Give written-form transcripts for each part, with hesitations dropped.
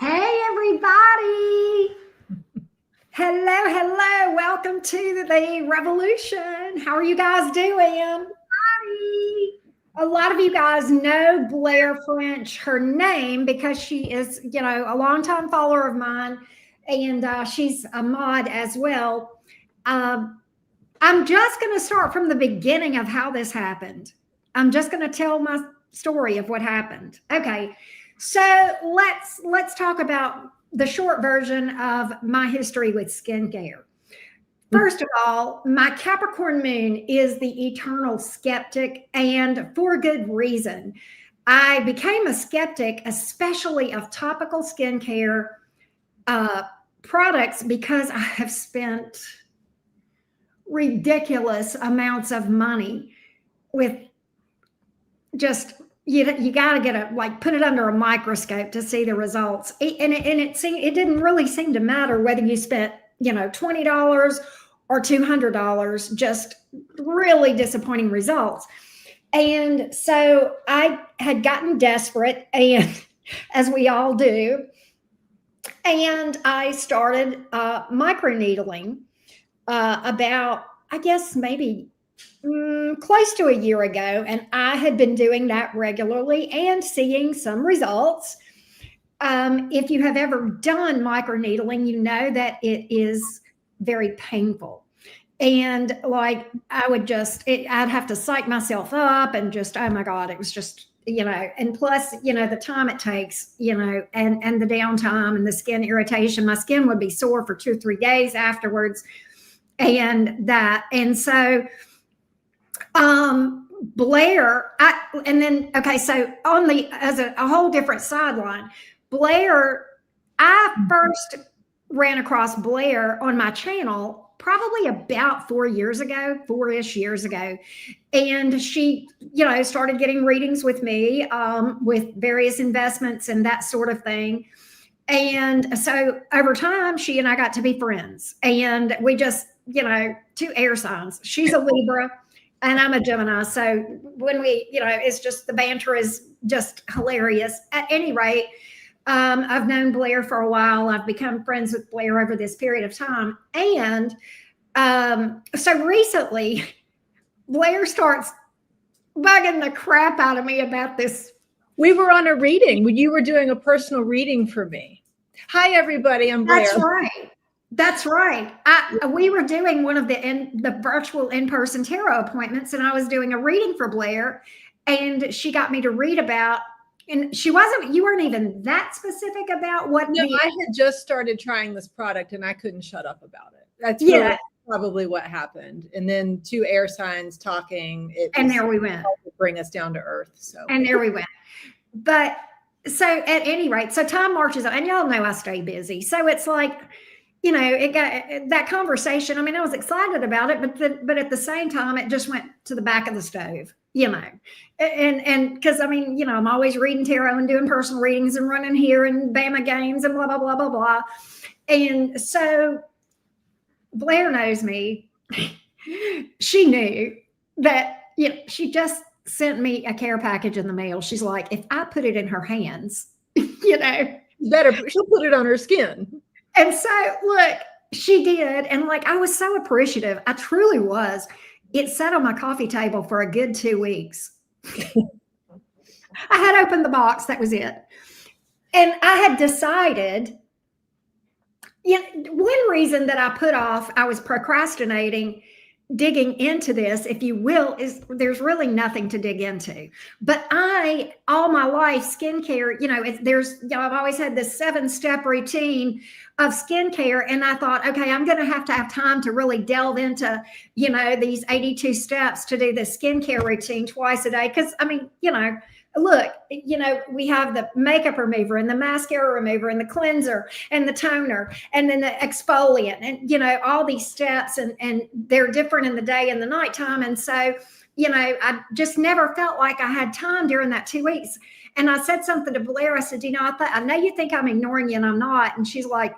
Hey, everybody. Hello, hello. Welcome to the revolution. How are you guys doing? Hi. A lot of you guys know Blair French, her name, because she is, a longtime follower of mine, and she's a mod as well. Um, I'm just going to start from the beginning of how this happened. I'm just going to tell my story of what happened. Okay, so let's talk about the short version of my history with skincare. First of all, my Capricorn moon is the eternal skeptic, and for good reason. I became a skeptic, especially of topical skincare uh, products, because I have spent ridiculous amounts of money with just you got to get put it under a microscope to see the results. It didn't really seem to matter whether you spent $20 or $200, just really disappointing results. And so I had gotten desperate, and as we all do, and I started microneedling about, I guess, maybe close to a year ago. And I had been doing that regularly and seeing some results. If you have ever done microneedling, you know that it is very painful. And like I would I'd have to psych myself up and just, oh my God, it was just, and plus, the time it takes, and the downtime and the skin irritation. My skin would be sore for 2 or 3 days afterwards. And so Blair, okay, so as a whole different sideline, Blair, I first ran across Blair on my channel probably about 4 years ago, 4-ish years ago. And she, started getting readings with me, with various investments and that sort of thing. And so over time, she and I got to be friends. And we just, two air signs. She's a Libra and I'm a Gemini. So when it's just the banter is just hilarious. At any rate, I've known Blair for a while. I've become friends with Blair over this period of time. And so recently, Blair starts bugging the crap out of me about this. We were on a reading. You were doing a personal reading for me. Hi, everybody. I'm Blair. That's right. That's right. We were doing one of the virtual in-person tarot appointments, and I was doing a reading for Blair, and she got me to read about, and you weren't even that specific about what. No, I had just started trying this product and I couldn't shut up about it. That's really probably what happened. And then two air signs talking. And there we went. Bring us down to earth. So. And there we went. But so at any rate, so time marches on, and y'all know I stay busy. So it's like, it got that conversation. I mean, I was excited about it, but at the same time, it just went to the back of the stove, and because I mean, I'm always reading tarot and doing personal readings and running here and Bama games and blah, blah, blah, blah, blah. And so Blair knows me. She knew that, she just sent me a care package in the mail. She's like, if I put it in her hands, she'll put it on her skin. And so, look, she did. And I was so appreciative. I truly was. It sat on my coffee table for a good 2 weeks. I had opened the box. That was it. And I had decided, one reason that I was procrastinating digging into this, if you will, is there's really nothing to dig into. But all my life, skincare, I've always had this 7-step routine of skincare. And I thought, okay, I'm going to have time to really delve into, these 82 steps to do the skincare routine twice a day. Cause I mean, look, we have the makeup remover and the mascara remover and the cleanser and the toner and then the exfoliant and, all these steps and they're different in the day and the nighttime. And so, I just never felt like I had time during that 2 weeks. And I said something to Blair. I said, I know you think I'm ignoring you and I'm not. And she's like,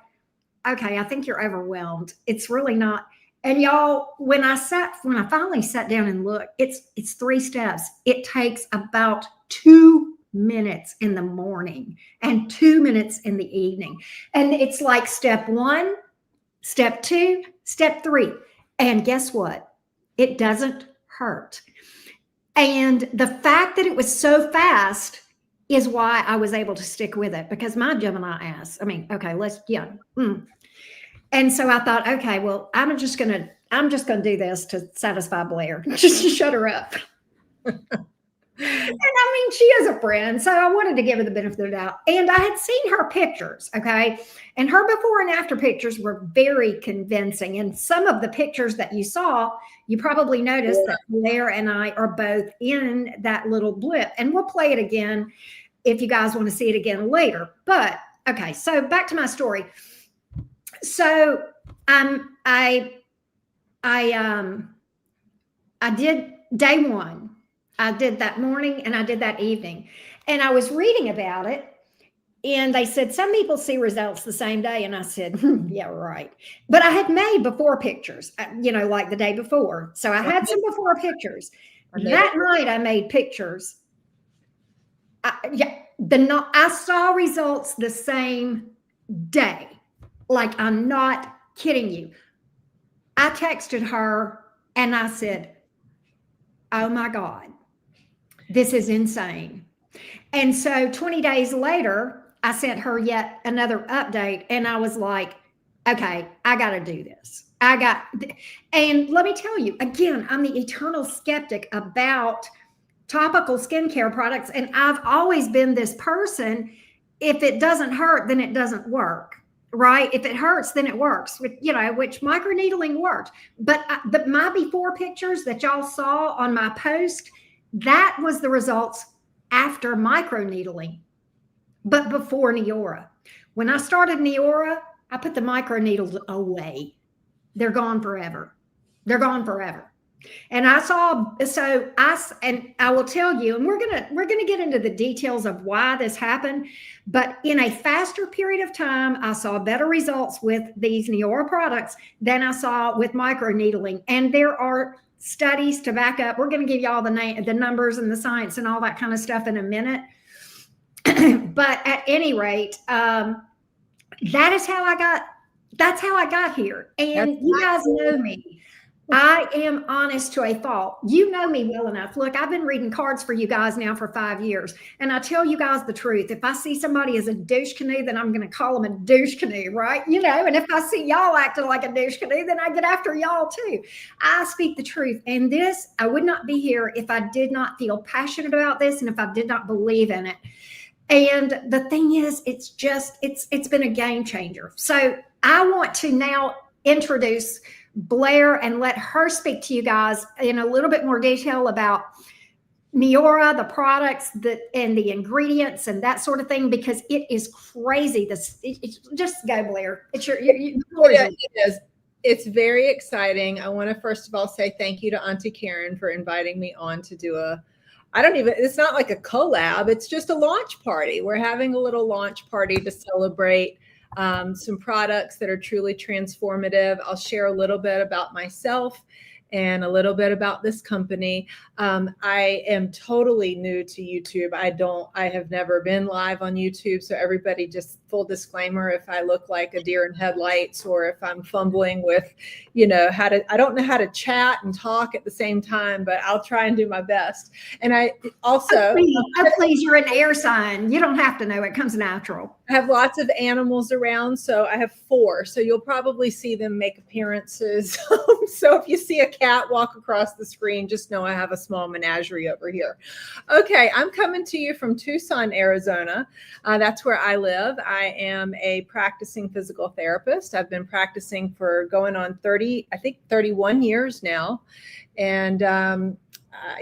okay, I think you're overwhelmed. It's really not. And y'all, when I finally sat down and looked, it's 3 steps. It takes about 2 minutes in the morning and 2 minutes in the evening. And it's like step 1, Step 2, step 3. And guess what? It doesn't hurt. And the fact that it was so fast is why I was able to stick with it, because my Gemini ass, I mean, okay, And so I thought, okay, well, I'm just gonna do this to satisfy Blair, just to shut her up. And I mean, she is a friend, so I wanted to give her the benefit of the doubt. And I had seen her pictures, okay? And her before and after pictures were very convincing. And some of the pictures that you saw, you probably noticed that Blair and I are both in that little blip. And we'll play it again if you guys want to see it again later. But okay, so back to my story. So I did day 1. I did that morning and I did that evening. And I was reading about it, and they said some people see results the same day. And I said, yeah, right. But I had made before pictures, like the day before. So I had some before pictures. That night I made pictures. I saw results the same day. Like, I'm not kidding you. I texted her and I said, oh my God, this is insane. And so 20 days later, I sent her yet another update, and I was like, okay, I got to do this. And let me tell you, again, I'm the eternal skeptic about topical skincare products. And I've always been this person. If it doesn't hurt, then it doesn't work. Right? If it hurts, then it works, which microneedling worked. But my before pictures that y'all saw on my post, that was the results after microneedling, but before Neora. When I started Neora, I put the microneedles away. They're gone forever. They're gone forever. And I will tell you, and we're gonna get into the details of why this happened, but in a faster period of time, I saw better results with these Neora products than I saw with microneedling. And there are studies to back up. We're going to give y'all the numbers and the science and all that kind of stuff in a minute. But at any rate, that's how I got here. And you guys know me. I am honest to a fault. You know me well enough. Look, I've been reading cards for you guys now for 5 years. And I tell you guys the truth. If I see somebody as a douche canoe, then I'm going to call them a douche canoe, right? And if I see y'all acting like a douche canoe, then I get after y'all too. I speak the truth. And this, I would not be here if I did not feel passionate about this and if I did not believe in it. And the thing is, it's been a game changer. So I want to now introduce Blair and let her speak to you guys in a little bit more detail about Neora, the products and the ingredients and that sort of thing, because it is crazy. Just go, Blair. It is. It's very exciting. I want to first of all say thank you to Auntie Karen for inviting me on to do it's not like a collab. It's just a launch party. We're having a little launch party to celebrate some products that are truly transformative. I'll share a little bit about myself and a little bit about this company. I am totally new to YouTube. I have never been live on YouTube. So everybody, just full disclaimer, if I look like a deer in headlights or if I'm fumbling with, I don't know how to chat and talk at the same time, but I'll try and do my best. And I also, please, you're an air sign. You don't have to know. It comes natural. I have lots of animals around. So I have 4. So you'll probably see them make appearances. So if you see a cat walk across the screen, just know I have a small menagerie over here. Okay, I'm coming to you from Tucson, Arizona. That's where I live. I am a practicing physical therapist. I've been practicing for going on 31 years now. And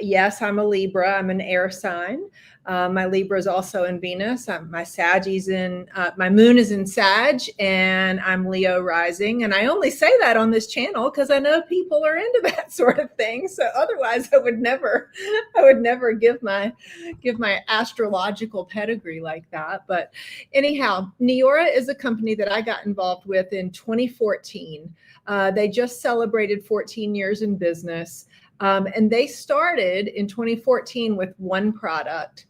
yes, I'm a Libra. I'm an air sign. My Libra is also in Venus. My moon is in Sag, and I'm Leo rising. And I only say that on this channel because I know people are into that sort of thing. So otherwise I would never give my astrological pedigree like that. But anyhow, Neora is a company that I got involved with in 2014. They just celebrated 14 years in business. And they started in 2014 with one product.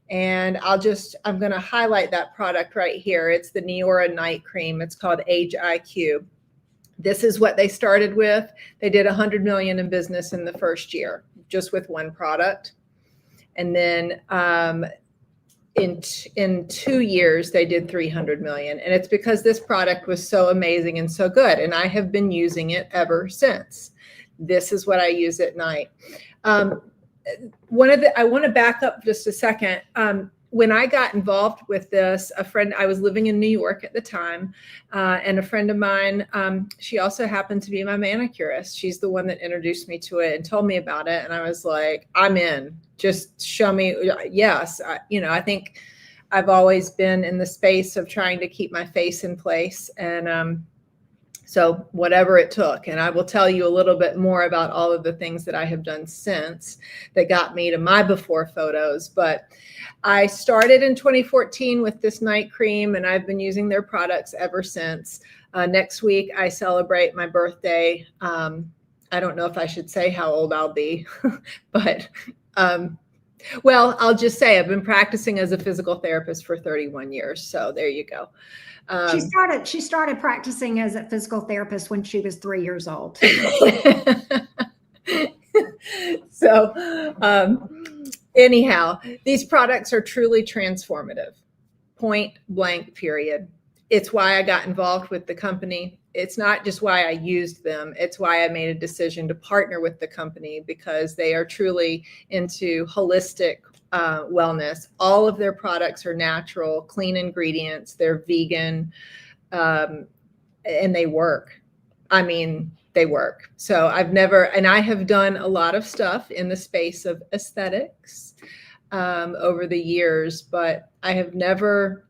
And I'm going to highlight that product right here. It's the Neora Night Cream. It's called Age IQ. This is what they started with. They did 100 million in business in the first year, just with one product. And then in 2 years, they did 300 million. And it's because this product was so amazing and so good. And I have been using it ever since. This is what I use at night. I want to back up just a second. When I got involved with this, I was living in New York at the time, and a friend of mine, she also happened to be my manicurist. She's the one that introduced me to it and told me about it. And I was like, I'm in, just show me. Yes. I think I've always been in the space of trying to keep my face in place. And, so whatever it took, and I will tell you a little bit more about all of the things that I have done since that got me to my before photos. But I started in 2014 with this night cream, and I've been using their products ever since. Next week, I celebrate my birthday. I don't know if I should say how old I'll be, but well, I'll just say I've been practicing as a physical therapist for 31 years. So there you go. She started practicing as a physical therapist when she was 3 years old. So anyhow, these products are truly transformative, point blank, period. It's why I got involved with the company. It's not just why I used them. It's why I made a decision to partner with the company, because they are truly into holistic wellness. All of their products are natural, clean ingredients. They're vegan, and they work. I mean, they work. So I have done a lot of stuff in the space of aesthetics over the years, but I have never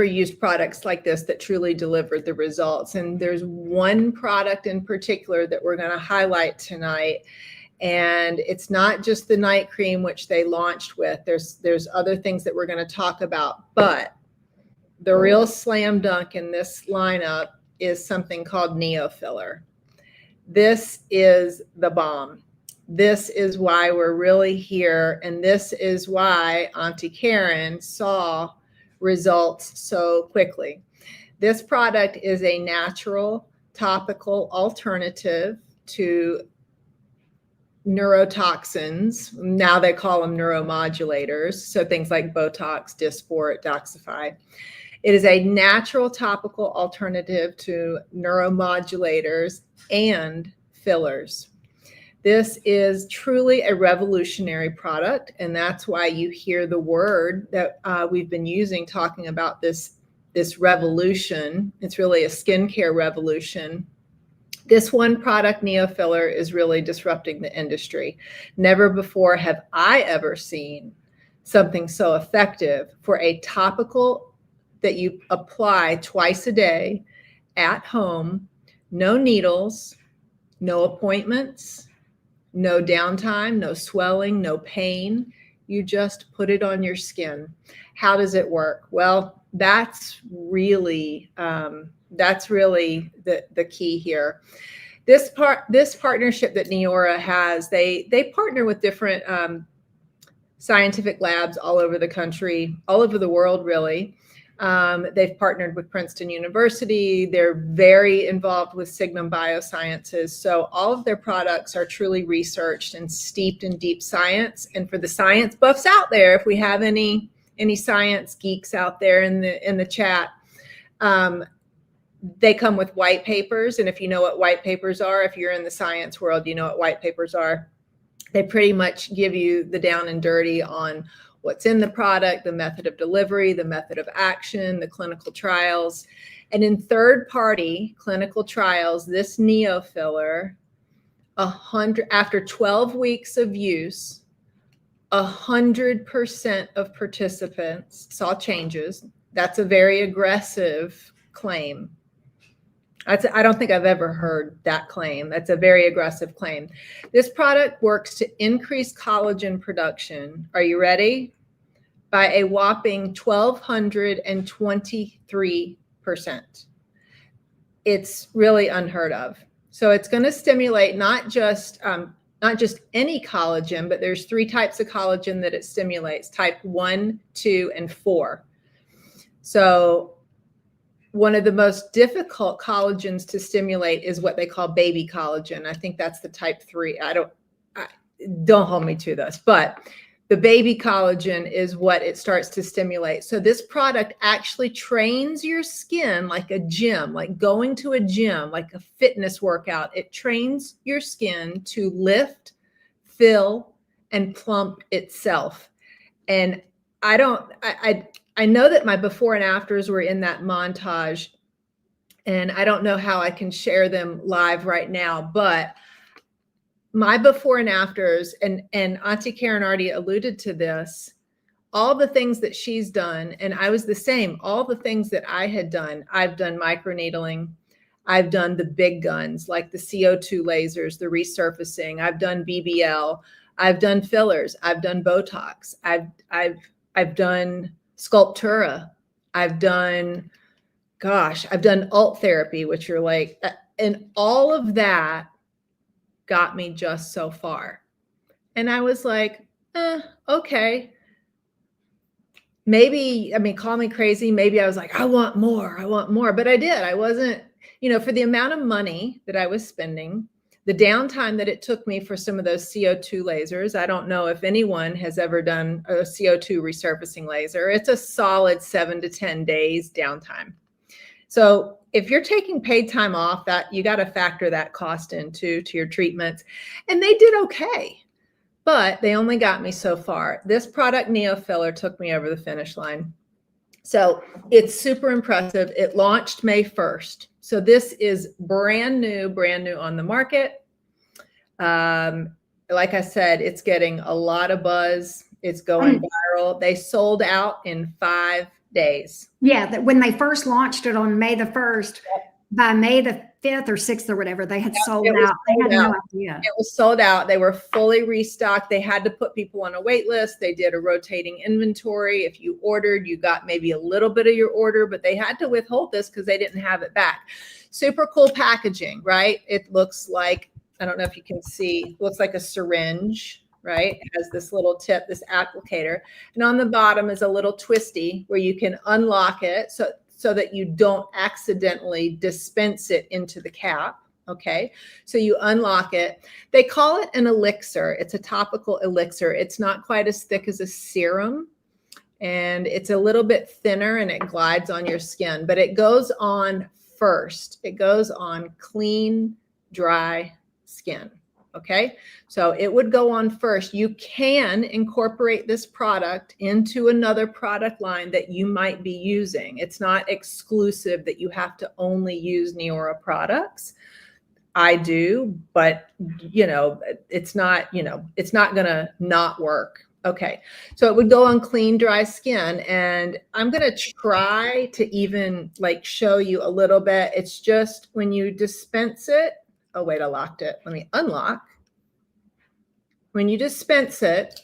used products like this that truly delivered the results. And there's one product in particular that we're going to highlight tonight. And it's not just the night cream, which they launched with. There's other things that we're going to talk about. But the real slam dunk in this lineup is something called Neofiller. This is the bomb. This is why we're really here. And this is why Auntie Karen saw results so quickly. This product is a natural topical alternative to neurotoxins. Now they call them neuromodulators. So things like Botox, Dysport, Doxify. It is a natural topical alternative to neuromodulators and fillers. This is truly a revolutionary product, and that's why you hear the word that we've been using talking about this revolution. It's really a skincare revolution. This one product, Neofiller, is really disrupting the industry. Never before have I ever seen something so effective for a topical that you apply twice a day at home, no needles, no appointments, no downtime, no swelling, no pain. You just put it on your skin. How does it work? Well, that's really the key here. This partnership that Neora has, they partner with different scientific labs all over the country, all over the world, really. They've partnered with Princeton University. They're very involved with Signum Biosciences. So all of their products are truly researched and steeped in deep science. And for the science buffs out there, if we have any science geeks out there in the chat, they come with white papers. And if you know what white papers are, if you're in the science world, you know what white papers are. They pretty much give you the down and dirty on what's in the product, the method of delivery, the method of action, the clinical trials. And in third-party clinical trials, this Neofiller, after 12 weeks of use, 100% of participants saw changes. That's a very aggressive claim. I don't think I've ever heard that claim. That's a very aggressive claim. This product works to increase collagen production. Are you ready? By a whopping 1,223%. It's really unheard of. So it's going to stimulate not just any collagen, but there's 3 types of collagen that it stimulates: type 1, 2, and 4. So one of the most difficult collagens to stimulate is what they call baby collagen. I think that's the type 3. Don't hold me to this, but the baby collagen is what it starts to stimulate. So this product actually trains your skin like a gym, like going to a gym, like a fitness workout. It trains your skin to lift, fill, and plump itself. And I know that my before and afters were in that montage, and I don't know how I can share them live right now, but my before and afters, and Auntie Karen already alluded to this, all the things that she's done, and I was the same, all the things that I had done. I've done microneedling. I've done the big guns, like the CO2 lasers, the resurfacing. I've done BBL. I've done fillers. I've done Botox. I've done Sculptura. I've done alt therapy, which are like, and all of that got me just so far. And I was like, okay. Maybe, call me crazy. Maybe I was like, I want more. But I did. I wasn't, for the amount of money that I was spending, the downtime that it took me for some of those CO2 lasers. I don't know if anyone has ever done a CO2 resurfacing laser. It's a solid 7 to 10 days downtime. So if you're taking paid time off, that you got to factor that cost into your treatments. And they did okay, but they only got me so far. This product, Neofiller, took me over the finish line. So it's super impressive. It launched May 1st. So this is brand new on the market. Like I said, it's getting a lot of buzz. It's going viral. They sold out in 5 days. Yeah, that when they first launched it on May the 1st, by May the 5th or 6th or whatever, they had sold out. They had no idea. It was sold out. They were fully restocked. They had to put people on a wait list. They did a rotating inventory. If you ordered, you got maybe a little bit of your order, but they had to withhold this because they didn't have it back. Super cool packaging, right? It looks like, I don't know if you can see, it looks like a syringe, right? It has this little tip, this applicator. And on the bottom is a little twisty where you can unlock it so that you don't accidentally dispense it into the cap. Okay, so you unlock it. They call it an elixir. It's a topical elixir. It's not quite as thick as a serum, and it's a little bit thinner, and it glides on your skin, but it goes on first. It goes on clean, dry skin. Okay, so it would go on first. You can incorporate this product into another product line that you might be using. It's not exclusive that you have to only use Neora products. I do, but it's not gonna not work. Okay, so it would go on clean, dry skin, and I'm gonna try to even like show you a little bit. It's just when you dispense it. Oh, wait, I locked it. Let me unlock. When you dispense it,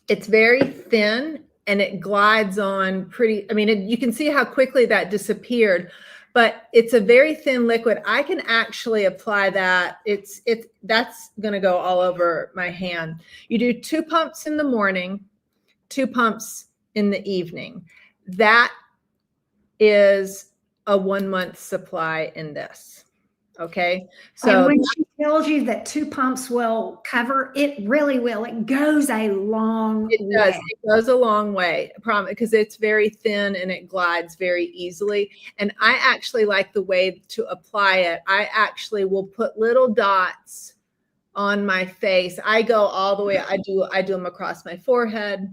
it's very thin and it glides on pretty, you can see how quickly that disappeared, but it's a very thin liquid. I can actually apply that. That's going to go all over my hand. You do 2 pumps in the morning, 2 pumps in the evening. That is a 1 month supply in this. Okay, so and when she tells you that 2 pumps will cover, it really will. It goes a long way. It does. It goes a long way, I promise, because it's very thin and it glides very easily. And I actually like the way to apply it. I actually will put little dots on my face. I go all the way. I do them across my forehead.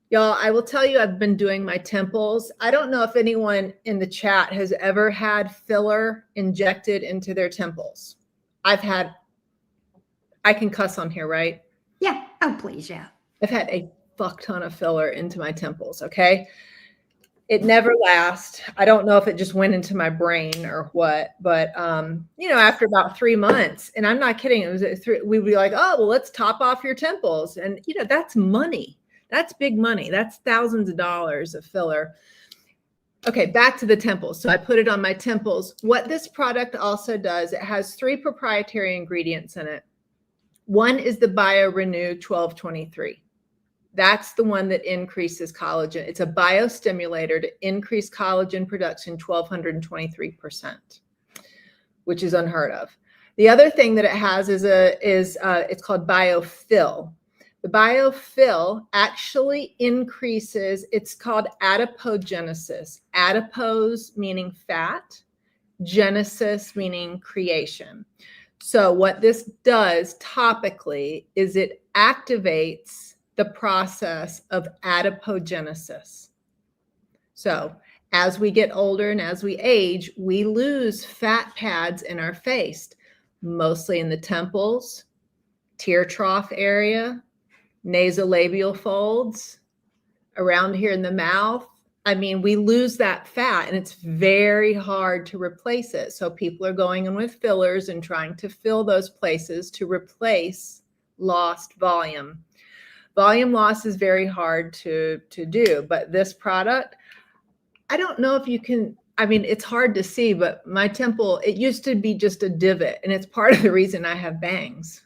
Y'all, I will tell you, I've been doing my temples. I don't know if anyone in the chat has ever had filler injected into their temples. I can cuss on here, right? Yeah. Oh, please. Yeah. I've had a fuck ton of filler into my temples. Okay. It never lasts. I don't know if it just went into my brain or what, but after about 3 months, and I'm not kidding, we'd be like, oh, well, let's top off your temples. And that's money. That's big money. That's thousands of dollars of filler. Okay, back to the temples. So I put it on my temples. What this product also does, it has 3 proprietary ingredients in it. One is the BioRenew 1223. That's the one that increases collagen. It's a biostimulator to increase collagen production 1,223%, which is unheard of. The other thing that it has is it's called biofill. The biofill actually increases, it's called adipogenesis. Adipose meaning fat, genesis meaning creation. So what this does topically is it activates the process of adipogenesis. So as we get older and as we age, we lose fat pads in our face, mostly in the temples, tear trough area, nasolabial folds, around here in the mouth. I mean, we lose that fat and it's very hard to replace it. So people are going in with fillers and trying to fill those places to replace lost volume. Volume loss is very hard to do, but this product, I don't know if you can, I mean, it's hard to see, but my temple, it used to be just a divot, and it's part of the reason I have bangs.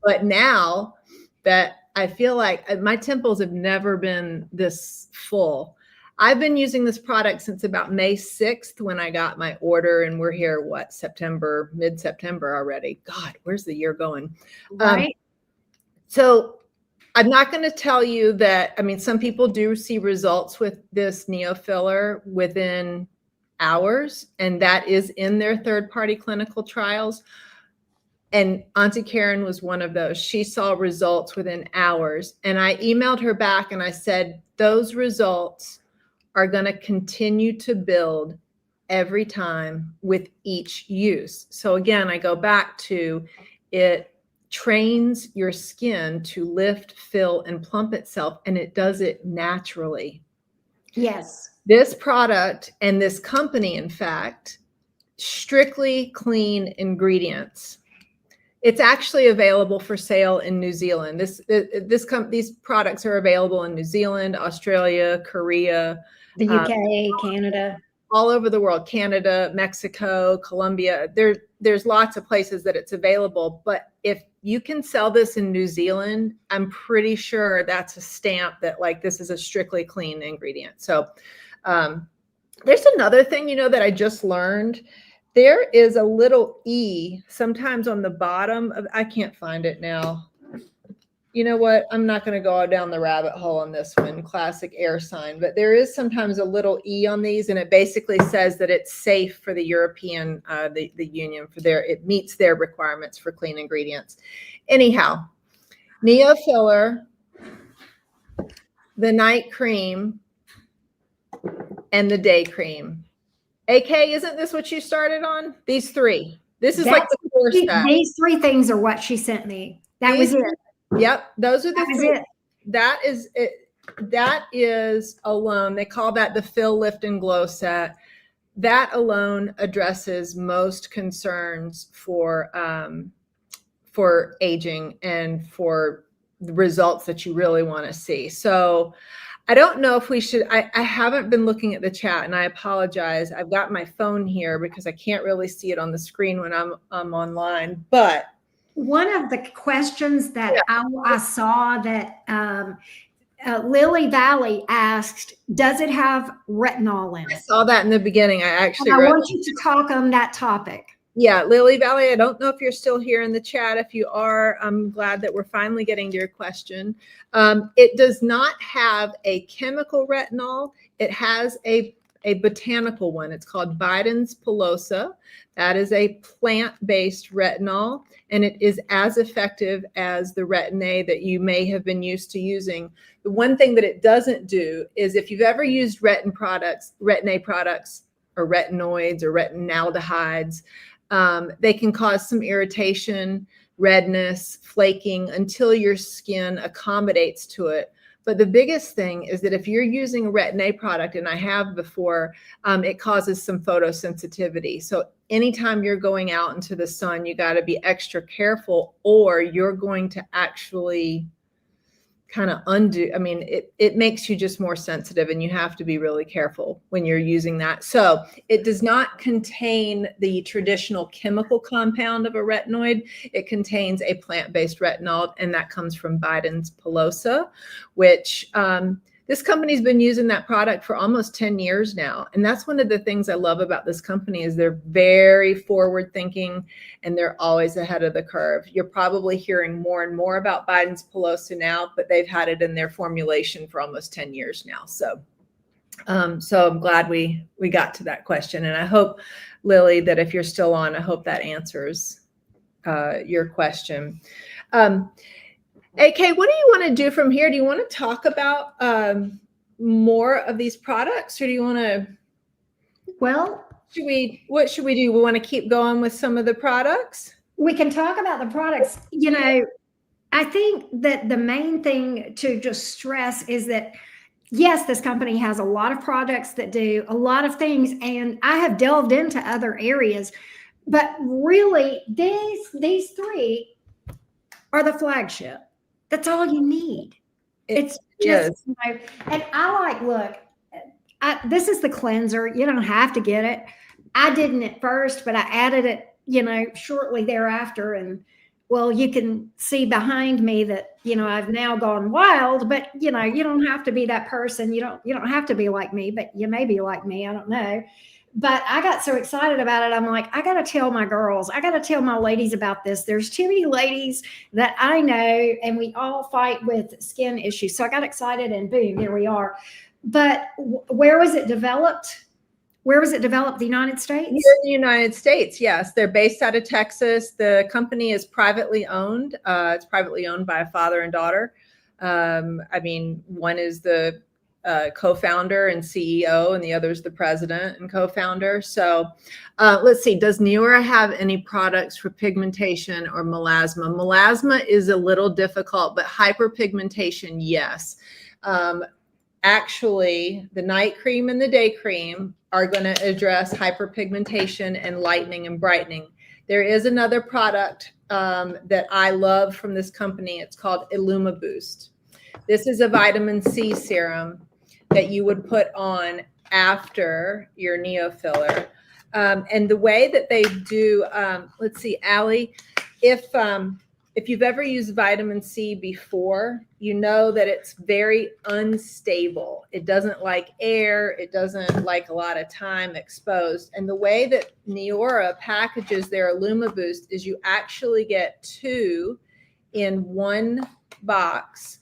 But now that I feel like my temples have never been this full. I've been using this product since about May 6th when I got my order, and we're here, what, September, mid-September already. God, where's the year going? Right. So I'm not going to tell you that, I mean, some people do see results with this Neo filler within hours, and that is in their third-party clinical trials. And Auntie Karen was one of those. She saw results within hours. And I emailed her back and I said, those results are going to continue to build every time with each use. So again, I go back to it trains your skin to lift, fill, and plump itself, and it does it naturally. Yes. This product and this company, in fact, strictly clean ingredients. It's actually available for sale in New Zealand. These products are available in New Zealand, Australia, Korea, The UK, Canada, all over the world, Canada, Mexico, Colombia. There's lots of places that it's available. But if you can sell this in New Zealand, I'm pretty sure that's a stamp that like this is a strictly clean ingredient. So there's another thing, that I just learned. There is a little E sometimes on the bottom of, I can't find it now. You know what? I'm not going to go down the rabbit hole on this one, classic air sign, but there is sometimes a little E on these, and it basically says that it's safe for the European, the Union, it meets their requirements for clean ingredients. Anyhow, Neo filler, the night cream, and the day cream. AK, isn't this what you started on? These three. This is like the core stuff. These three things are what she sent me. That was it. Yep, those are the three. It. That is it. That is alone. They call that the Fill, Lift, and Glow set. That alone addresses most concerns for aging and for the results that you really want to see. So I don't know if we should, I haven't been looking at the chat, and I apologize. I've got my phone here because I can't really see it on the screen when I'm online. But one of the questions that I saw that Lily Valley asked, does it have retinol in it? I saw that in the beginning. I want you to talk on that topic. Yeah, Lily Valley, I don't know if you're still here in the chat. If you are, I'm glad that we're finally getting to your question. It does not have a chemical retinol. It has a botanical one. It's called Biden's pilosa. That is a plant-based retinol, and it is as effective as the Retin-A that you may have been used to using. The one thing that it doesn't do is if you've ever used Retin-A products, or retinoids or retinaldehydes, they can cause some irritation, redness, flaking until your skin accommodates to it. But the biggest thing is that if you're using a Retin-A product, and I have before, it causes some photosensitivity. So anytime you're going out into the sun, you got to be extra careful, or you're going to actually kind of undo. I mean, it makes you just more sensitive, and you have to be really careful when you're using that. So it does not contain the traditional chemical compound of a retinoid. It contains a plant-based retinol, and that comes from Biden's Pelosa, which this company's been using that product for almost 10 years now. And that's one of the things I love about this company is they're very forward thinking and they're always ahead of the curve. You're probably hearing more and more about Biden's Pelosa now, but they've had it in their formulation for almost 10 years now. So I'm glad we got to that question. And I hope, Lily, that if you're still on, I hope that answers your question. AK, what do you want to do from here? Do you want to talk about more of these products, or do you want to? Well, what should we do? We want to keep going with some of the products? We can talk about the products. You know, I think that the main thing to just stress is that, yes, this company has a lot of products that do a lot of things, and I have delved into other areas, but really these three are the flagship. That's all you need. It's just, you know, and look, this is the cleanser. You don't have to get it. I didn't at first, but I added it, you know, shortly thereafter. And well, you can see behind me that, you know, I've now gone wild, but you know, you don't have to be that person. You don't have to be like me, but you may be like me. I don't know. But I got so excited about it. I'm like, I got to tell my girls, I got to tell my ladies about this. There's too many ladies that I know, and we all fight with skin issues. So I got excited, and boom, there we are. But where was it developed? Where was it developed? The United States? Here in the United States, yes. They're based out of Texas. The company is privately owned. It's privately owned by a father and daughter. I mean, one is the co-founder and CEO, and the other is the president and co-founder. So let's see, does Neora have any products for pigmentation or melasma? Melasma is a little difficult, but hyperpigmentation, yes. Actually, the night cream and the day cream are going to address hyperpigmentation and lightening and brightening. There is another product that I love from this company. It's called Illuma Boost. This is a vitamin C serum that you would put on after your neofiller. And the way that they do, let's see, Allie, if you've ever used vitamin C before, you know that it's very unstable. It doesn't like air. It doesn't like a lot of time exposed. And the way that Neora packages their Illuma Boost is you actually get 2 in one box.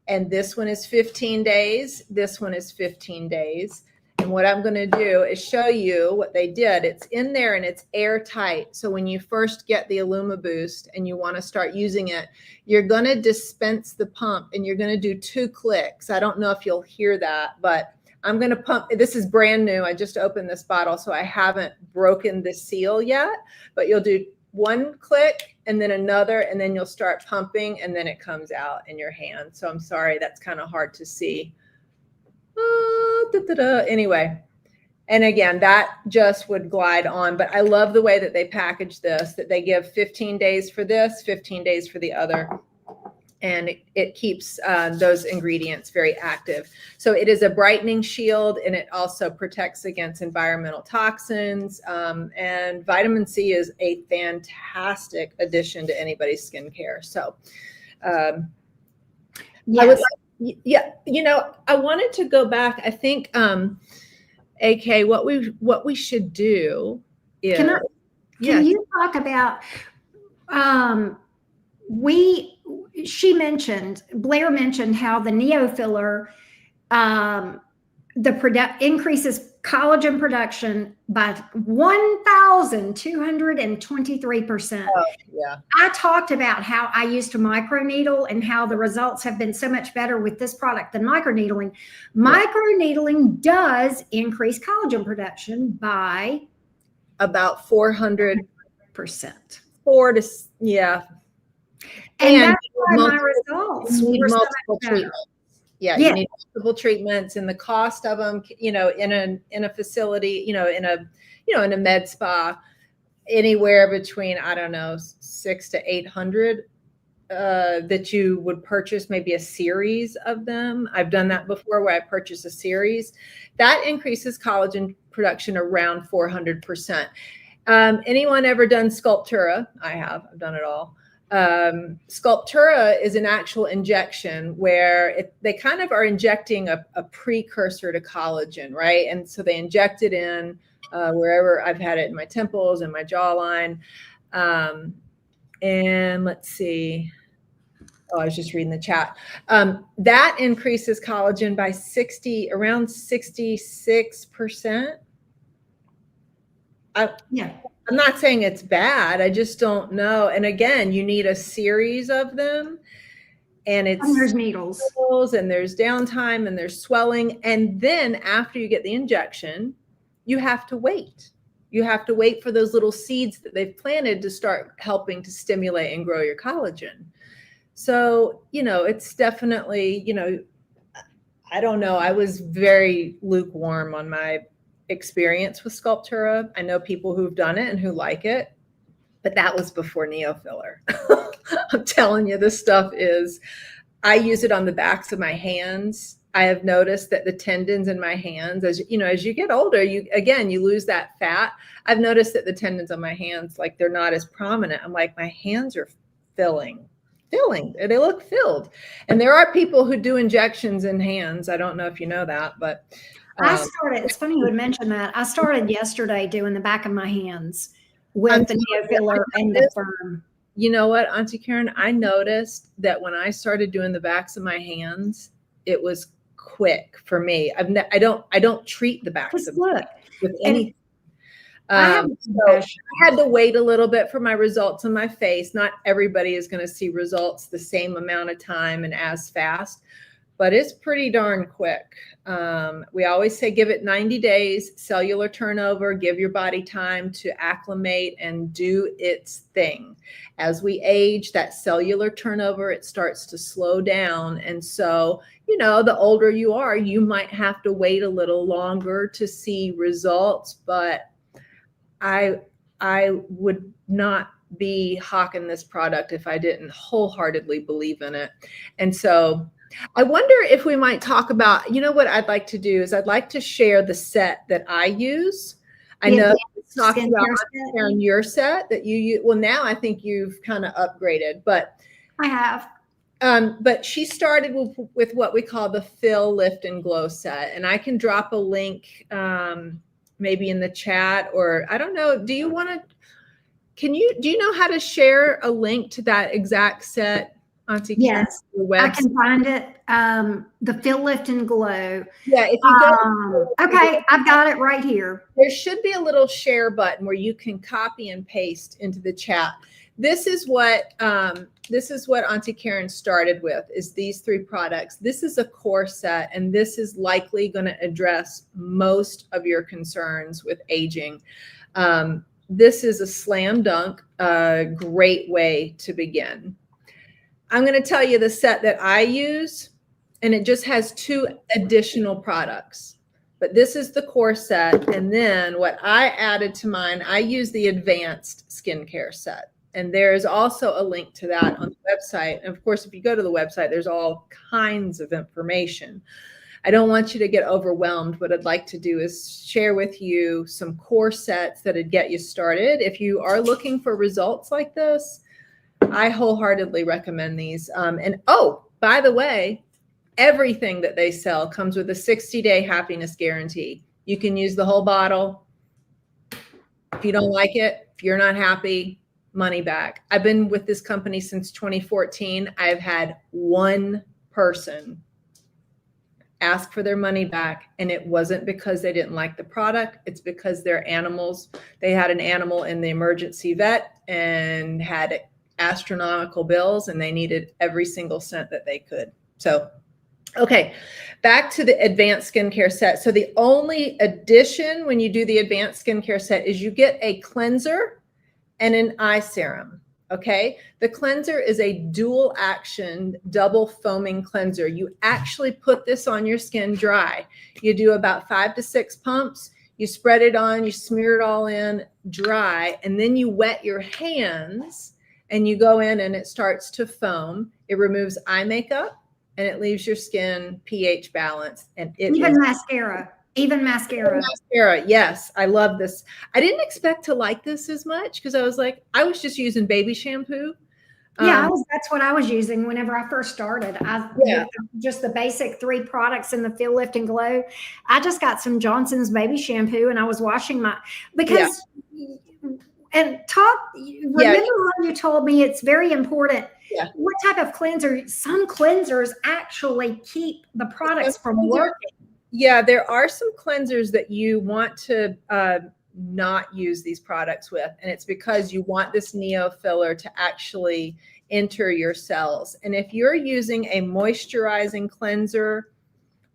And this one is 15 days. This one is 15 days. And what I'm going to do is show you what they did. It's in there and it's airtight. So when you first get the Illuma Boost and you want to start using it, you're going to dispense the pump and you're going to do 2 clicks. I don't know if you'll hear that, but I'm going to pump. This is brand new. I just opened this bottle, so I haven't broken the seal yet, but you'll do 1 click and then another, and then you'll start pumping, and then it comes out in your hand. So I'm sorry, that's kind of hard to see. Anyway, and again, that just would glide on, but I love the way that they package this, that they give 15 days for this, 15 days for the other. And it keeps those ingredients very active. So it is a brightening shield, and it also protects against environmental toxins. And vitamin C is a fantastic addition to anybody's skincare. So yes. I would like, yeah, you know, I wanted to go back. I think, AK, what we should do is can you talk about Blair mentioned how the neofiller increases collagen production by 1,223%. Oh, yeah. I talked about how I used to microneedle and how the results have been so much better with this product than microneedling. Microneedling does increase collagen production by about 400%. 4 to, yeah. And that's why my results were so much better. Yeah, you need multiple treatments, and the cost of them, you know, in a facility, you know, in a med spa, anywhere between, I don't know, $600 to $800 that you would purchase maybe a series of them. I've done that before where I purchase a series. That increases collagen production around 400%. Anyone ever done Sculptura? I have. I've done it all. Sculptura is an actual injection where they kind of are injecting a precursor to collagen, right? And so they inject it in wherever. I've had it in my temples and my jawline. And let's see. Oh, I was just reading the chat. That increases collagen by around 66%. Yeah. I'm not saying it's bad. I just don't know. And again, you need a series of them, and there's needles, and there's downtime, and there's swelling. And then after you get the injection, you have to wait. You have to wait for those little seeds that they've planted to start helping to stimulate and grow your collagen. So, it's definitely, I don't know. I was very lukewarm on my experience with Sculptura. I know people who've done it and who like it, but that was before Neofiller. I'm telling you, this stuff I use it on the backs of my hands. I have noticed that the tendons in my hands, as you get older, you lose that fat. I've noticed that the tendons on my hands, like, they're not as prominent. I'm like, my hands are filling. They look filled. And there are people who do injections in hands. I don't know if you know that, but it's funny you would mention that. I started yesterday doing the back of my hands with the Neofiller and the firm. You know what, Auntie Karen, I noticed that when I started doing the backs of my hands, it was quick for me. I don't treat the backs of my hands with anything. I had to wait a little bit for my results on my face. Not everybody is going to see results the same amount of time and as fast, but it's pretty darn quick. We always say give it 90 days, cellular turnover, give your body time to acclimate and do its thing. As we age, that cellular turnover, it starts to slow down. And so, the older you are, you might have to wait a little longer to see results, but I would not be hawking this product if I didn't wholeheartedly believe in it. And so I wonder if we might talk about, what I'd like to do is I'd like to share the set that I use. I know talking about on your set that you use. Well, now I think you've kind of upgraded, but I have. But she started with what we call the Fill, Lift, and Glow set. And I can drop a link maybe in the chat, or I don't know. Do you know how to share a link to that exact set, Auntie Karen? Yes, I can find it. The Fill, Lift, and Glow. Yeah, if you go. Okay, I've got it right here. There should be a little share button where you can copy and paste into the chat. This is what Auntie Karen started with, is these 3 products. This is a core set, and this is likely going to address most of your concerns with aging. This is a slam dunk, great way to begin. I'm going to tell you the set that I use, and it just has 2 additional products. But this is the core set, and then what I added to mine, I use the advanced skincare set. And there's also a link to that on the website. And of course, if you go to the website, there's all kinds of information. I don't want you to get overwhelmed. What I'd like to do is share with you some core sets that'd get you started. If you are looking for results like this, I wholeheartedly recommend these. And oh, by the way, everything that they sell comes with a 60-day happiness guarantee. You can use the whole bottle. If you don't like it, if you're not happy, money back. I've been with this company since 2014. I've had one person ask for their money back, and it wasn't because they didn't like the product. It's because their animals, they had an animal in the emergency vet and had astronomical bills, and they needed every single cent that they could. So, okay, back to the advanced skincare set. So the only addition when you do the advanced skincare set is you get a cleanser and an eye serum. Okay, the cleanser is a dual action, double foaming cleanser. You actually put this on your skin dry. You do about 5 to 6 pumps. You spread it on, you smear it all in dry, and then you wet your hands and you go in and it starts to foam. It removes eye makeup and it leaves your skin pH balanced. And it Even is mascara. Even mascara. mascara. Yes, I love this. I didn't expect to like this as much because I was like, I was just using baby shampoo. Yeah, that's what I was using whenever I first started. Yeah. Just the basic 3 products in the Feel Lift and Glow. I just got some Johnson's baby shampoo and I was washing my because and remember how you told me it's very important. Yeah. What type of cleanser? Some cleansers actually keep the products from working. Yeah, there are some cleansers that you want to not use these products with, and it's because you want this neo filler to actually enter your cells. And if you're using a moisturizing cleanser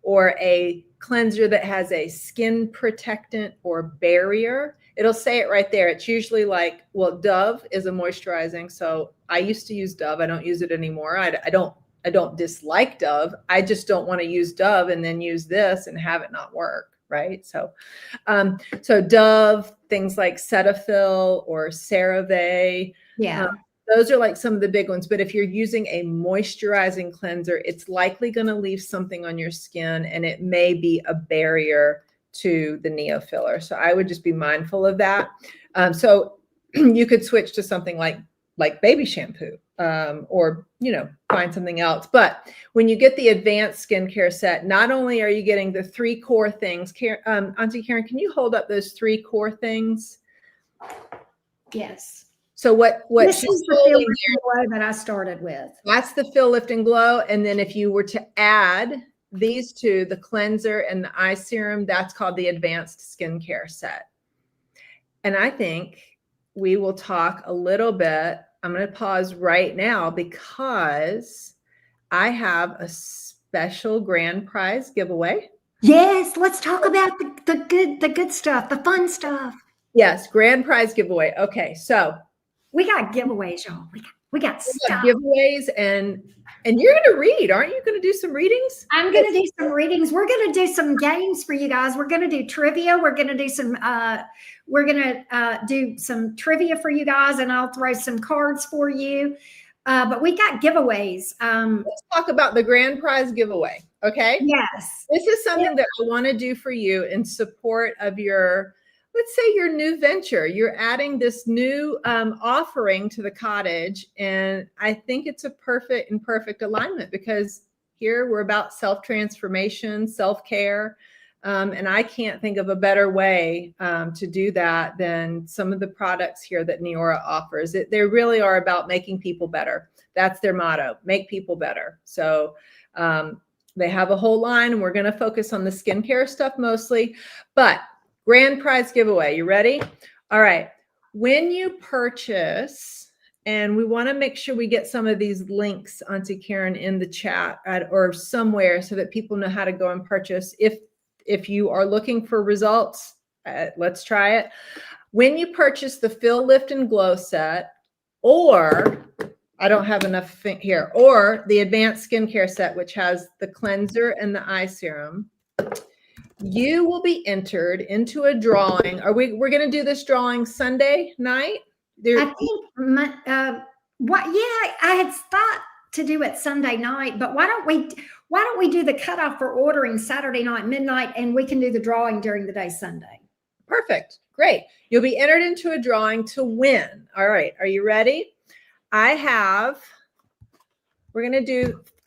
or a cleanser that has a skin protectant or barrier, it'll say it right there. It's usually like, well, Dove is a moisturizing. So I used to use Dove. I don't use it anymore. I don't dislike Dove. I just don't want to use Dove and then use this and have it not work. Right. So, so Dove, things like Cetaphil or CeraVe. Yeah. Those are like some of the big ones. But if you're using a moisturizing cleanser, it's likely going to leave something on your skin and it may be a barrier to the neo filler. So I would just be mindful of that. So you could switch to something like baby shampoo, or, find something else. But when you get the advanced skincare set, not only are you getting the 3 core things, Auntie Karen, can you hold up those 3 core things? Yes. So what this she's is the Feel Lift and Glow that I started with. That's the Feel Lift and Glow. And then if you were to add these 2, the cleanser and the eye serum, that's called the advanced skincare set. And I think we will talk a little bit. I'm going to pause right now because I have a special grand prize giveaway. Yes, let's talk about the good stuff, the fun stuff. Yes, grand prize giveaway. Okay, so we got giveaways, y'all. We got stuff. Giveaways, and you're going to read, aren't you? Going to do some readings? I'm going to do some readings. We're going to do some games for you guys. We're going to do trivia. We're going to do some. We're going to do some trivia for you guys, and I'll throw some cards for you. But we got giveaways. Let's talk about the grand prize giveaway. Okay. Yes. This is something that I want to do for you in support of your, let's say, your new venture. You're adding this new offering to the cottage. And I think it's a perfect alignment because here we're about self-transformation, self-care. And I can't think of a better way to do that than some of the products here that Neora offers. They really are about making people better. That's their motto, make people better. So they have a whole line, and we're going to focus on the skincare stuff mostly. But grand prize giveaway, you ready? All right. When you purchase, and we want to make sure we get some of these links, Auntie Karen, in the chat or somewhere so that people know how to go and purchase. If you are looking for results, let's try it. When you purchase the Feel Lift and Glow set, or I don't have enough here, or the advanced skincare set, which has the cleanser and the eye serum, you will be entered into a drawing. We're going to do this drawing Sunday night? I think I had thought to do it Sunday night, but why don't we do the cutoff for ordering Saturday night, midnight, and we can do the drawing during the day Sunday. Perfect. Great. You'll be entered into a drawing to win. All right. Are you ready? I've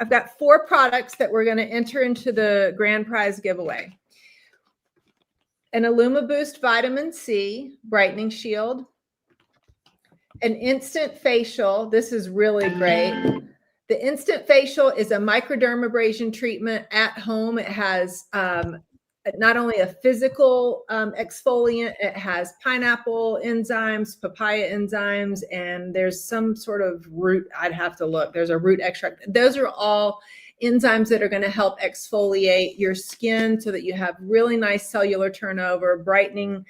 got 4 products that we're going to enter into the grand prize giveaway. An Illuma Boost Vitamin C Brightening Shield, an Instant Facial. This is really great. The Instant Facial is a microdermabrasion treatment at home. It has not only a physical exfoliant, it has pineapple enzymes, papaya enzymes, and there's some sort of root. I'd have to look. There's a root extract. Those are all enzymes that are going to help exfoliate your skin so that you have really nice cellular turnover, brightening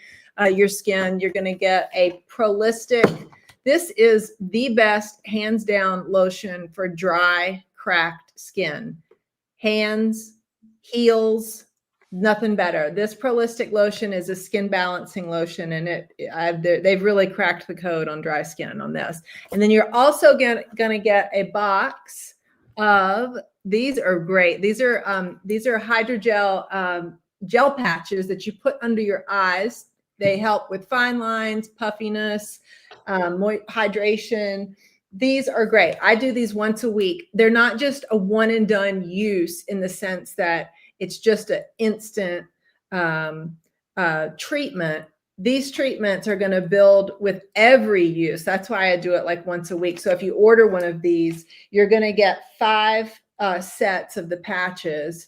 your skin. You're going to get a Prolistic. This is the best, hands down, lotion for dry, cracked skin. Hands, heels, Nothing better. This Prolistic lotion is a skin balancing lotion, and they've really cracked the code on dry skin on this. And then you're also going to get a box of, these are great. These are hydrogel gel patches that you put under your eyes. They help with fine lines, puffiness, hydration. These are great. I do these once a week. They're not just a one and done use in the sense that it's just an instant treatment. These treatments are going to build with every use. That's why I do it like once a week. So if you order one of these, you're going to get 5 sets of the patches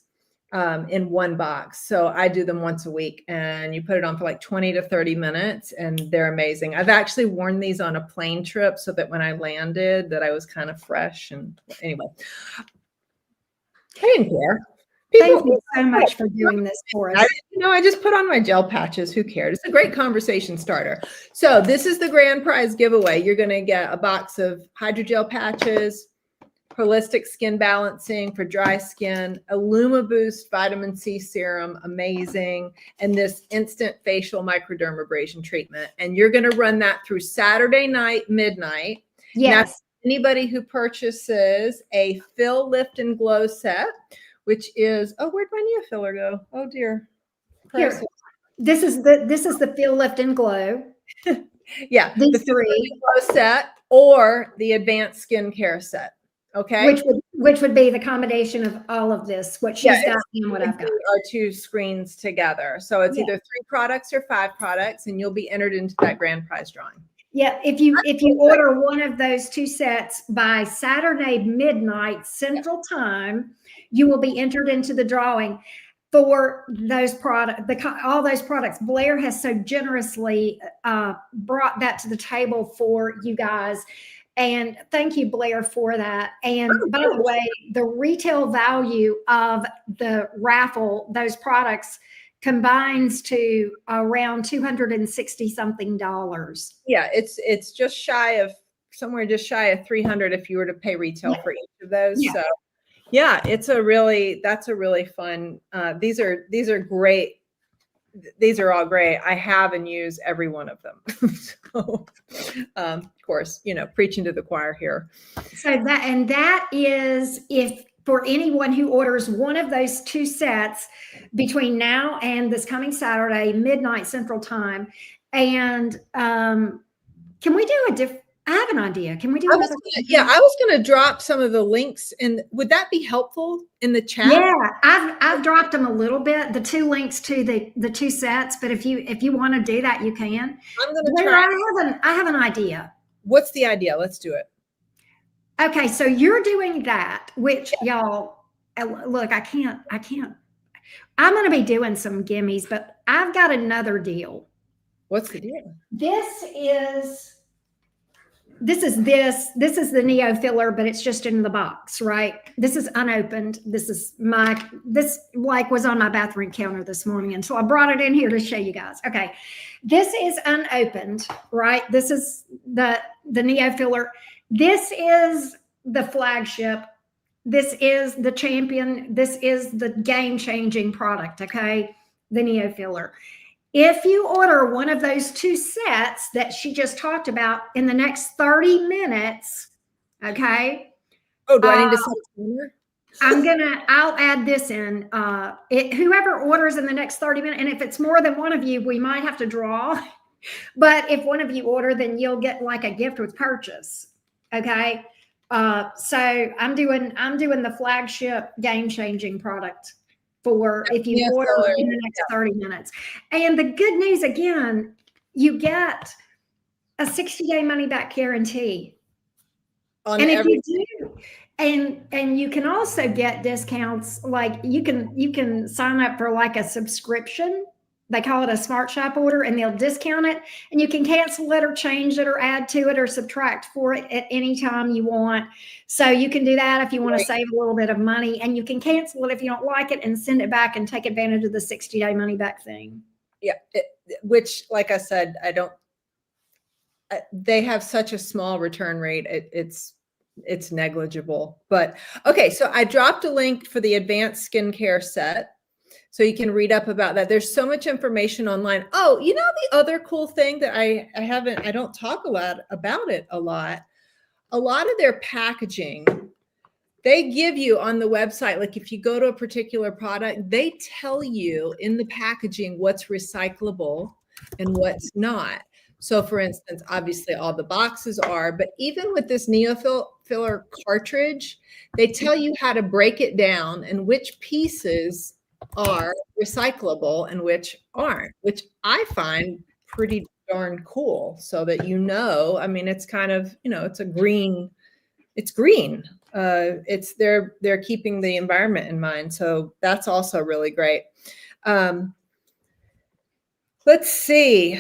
in one box. So I do them once a week, and you put it on for like 20 to 30 minutes, and they're amazing. I've actually worn these on a plane trip so that when I landed that I was kind of fresh. And anyway, I didn't care. Thank you so much for doing this for us. I just put on my gel patches. Who cares? It's a great conversation starter. So this is the grand prize giveaway. You're going to get a box of hydrogel patches, Prolistic skin balancing for dry skin, Illuma Boost vitamin C serum, amazing, and this instant facial microdermabrasion treatment. And you're going to run that through Saturday night, midnight. Yes. Now, anybody who purchases a Fill, Lift, and Glow set, which is, oh, where'd my Neo filler go? Oh dear. Here, this is the Feel, Lift, and Glow. Yeah, these the three Glow set or the Advanced Skincare set. Okay, which would be the combination of all of this, what she's got and what I've got. Are 2 screens together, so it's either 3 products or 5 products, and you'll be entered into that grand prize drawing. Yeah, if you order one of those 2 sets by Saturday midnight Central Time, you will be entered into the drawing for those all those products. Blair has so generously brought that to the table for you guys. And thank you, Blair, for that. And by the way, the retail value of the raffle, those products, combines to around $260 something. Yeah, it's just shy of somewhere just shy of 300 if you were to pay retail for each of those. Yeah. So yeah, that's a really fun. These are great. These are all great. I have and use every one of them. So, of course, preaching to the choir here. So that is, if for anyone who orders one of those 2 sets between now and this coming Saturday, midnight Central Time. And can we do I have an idea. Can we do I was going to drop some of the links, and would that be helpful in the chat? Yeah, I've dropped them a little bit, the 2 links to the 2 sets, but if you want to do that, you can. I'm going to try. I have an idea. What's the idea? Let's do it. Okay, so you're doing that, which y'all, look, I can't. I'm going to be doing some gimmies, but I've got another deal. What's the deal? This is the Neo filler, but it's just in the box, right? This is unopened. This was on my bathroom counter this morning, and so I brought it in here to show you guys. Okay, this is unopened, right? This is the Neo filler. This is the flagship. This is the champion. This is the game-changing product, okay? The Neo filler. If you order one of those 2 sets that she just talked about in the next 30 minutes, okay? Oh, do I need to set a timer? I'll add this in. Whoever orders in the next 30 minutes, and if it's more than one of you, we might have to draw. But if one of you order, then you'll get like a gift with purchase. Okay. So I'm doing the flagship game-changing product for if you order in the next 30 minutes. And the good news, again, you get a 60-day money-back guarantee. And if you do, and you can also get discounts, like you can sign up for like a subscription. They call it a Smart Shop order, and they'll discount it, and you can cancel it or change it or add to it or subtract for it at any time you want. So you can do that if you want to save a little bit of money, and you can cancel it if you don't like it and send it back and take advantage of the 60-day money back thing. Yeah. Which, like I said, they have such a small return rate. It's negligible, but okay. So I dropped a link for the Advanced Skincare set. So you can read up about that. There's so much information online. Oh, you know, the other cool thing that I don't talk a lot about it a lot. A lot of their packaging, they give you on the website, like if you go to a particular product, they tell you in the packaging what's recyclable and what's not. So for instance, obviously all the boxes are, but even with this filler cartridge, they tell you how to break it down and which pieces are recyclable and which aren't, which I find pretty darn cool, so that, you know, I mean, it's kind of, you know, it's green. It's they're keeping the environment in mind. So that's also really great. Let's see.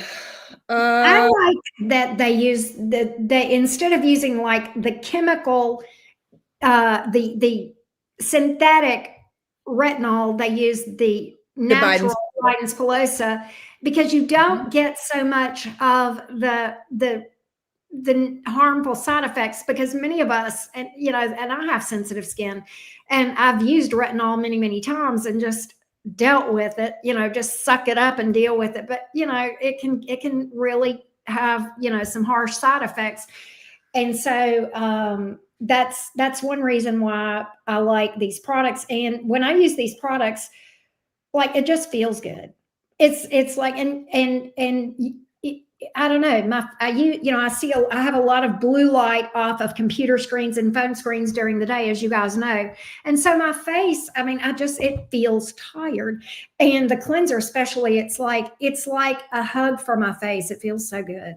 I like that they use they instead of using like the chemical, the synthetic retinol, they use the natural Biden's pilosa, because you don't get so much of the harmful side effects, because many of us, and you know, and I have sensitive skin, and I've used retinol many, many times and just dealt with it, you know, just suck it up and deal with it. But you know, it can really have, you know, some harsh side effects. And so that's one reason why I like these products. And when I use these products, like, it just feels good. It's like, and I don't know, you know, I have a lot of blue light off of computer screens and phone screens during the day, as you guys know. And so my face, I mean, it feels tired. And the cleanser especially, it's like a hug for my face. It feels so good.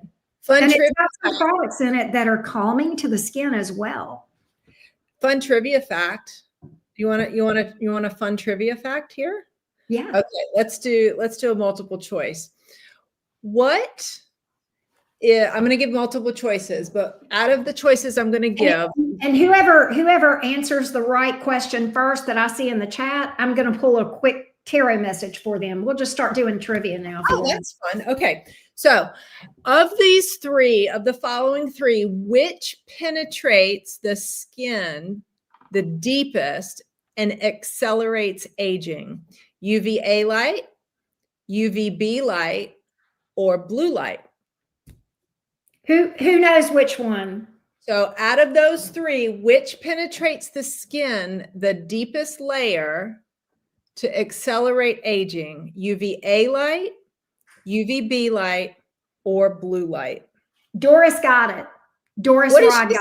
And it's got some products in it that are calming to the skin as well. Fun trivia fact. You want a fun trivia fact here? Yeah. Okay, let's do a multiple choice. I'm going to give multiple choices, but out of the choices I'm going to give, and whoever answers the right question first that I see in the chat, I'm going to pull a quick tarot message for them. We'll just start doing trivia now. Oh, that's fun. Okay. So of the following three, which penetrates the skin the deepest and accelerates aging? UVA light, UVB light, or blue light? Who knows which one? So out of those three, which penetrates the skin the deepest layer to accelerate aging? UVA light, UVB light, or blue light? Doris got it. Doris Rod got it.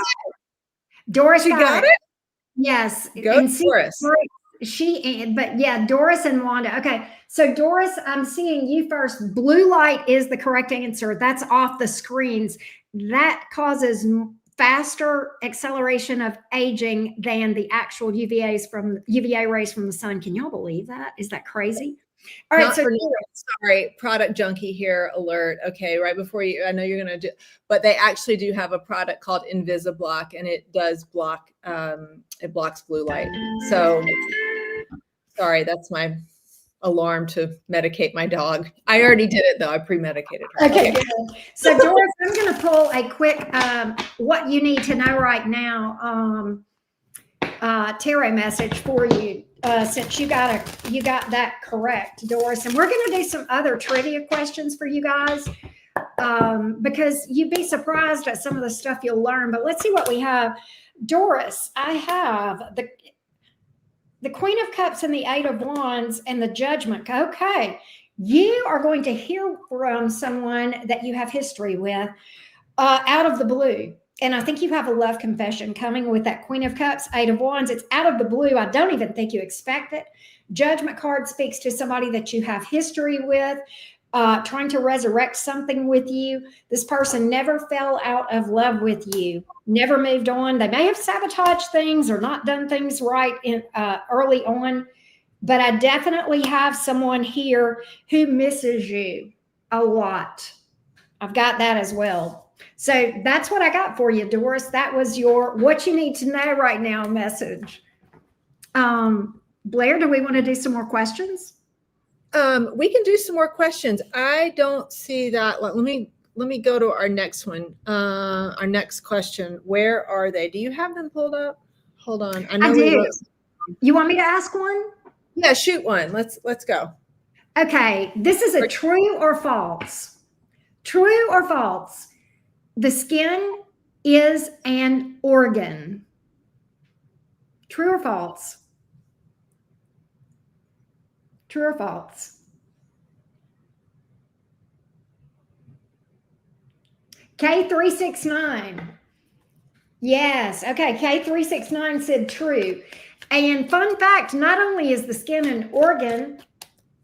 Doris got it? Yes. Go Doris. But yeah, Doris and Wanda. Okay. So Doris, I'm seeing you first. Blue light is the correct answer. That's off the screens. That causes faster acceleration of aging than the actual UVA rays from the sun. Can y'all believe that? Is that crazy? All right. Sorry, product junkie here alert. Okay, right before you, I know you're going to do, but they actually do have a product called Invisiblock, and it does block, it blocks blue light. So sorry, that's my alarm to medicate my dog. I already did it though. I pre-medicated her. Okay. So Doris, I'm going to pull a quick, what you need to know right now, tarot message for you. Since you got that correct, Doris, and we're going to do some other trivia questions for you guys, because you'd be surprised at some of the stuff you'll learn. But let's see what we have. Doris, I have the Queen of Cups and the Eight of Wands and the Judgment. Okay, you are going to hear from someone that you have history with out of the blue. And I think you have a love confession coming with that Queen of Cups, Eight of Wands. It's out of the blue. I don't even think you expect it. Judgment card speaks to somebody that you have history with, trying to resurrect something with you. This person never fell out of love with you, never moved on. They may have sabotaged things or not done things right in early on, but I definitely have someone here who misses you a lot. I've got that as well. So that's what I got for you, Doris. That was your what you need to know right now message. Blair, do we want to do some more questions? We can do some more questions. I don't see that. Let me go to our next one. Our next question. Where are they? Do you have them pulled up? Hold on. I do. You want me to ask one? Yeah, shoot one. Let's go. Okay, this is a true or false. True or false? The skin is an organ. True or false? True or false? K369. Yes. Okay. K369 said true. And fun fact, not only is the skin an organ,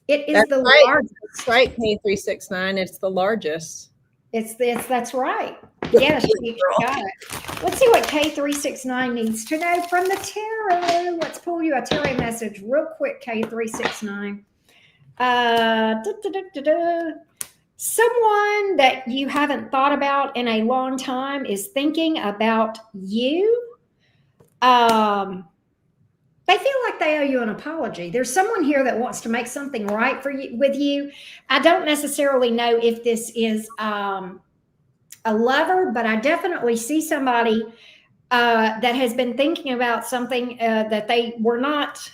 it is the largest. That's right, K369. It's the largest. That's right. Yes, you got it. Let's see what K369 needs to know from the tarot. Let's pull you a tarot message real quick, K369. Someone that you haven't thought about in a long time is thinking about you. They feel like they owe you an apology. There's someone here that wants to make something right for you with you. I don't necessarily know if this is a lover, but I definitely see somebody that has been thinking about something that they were not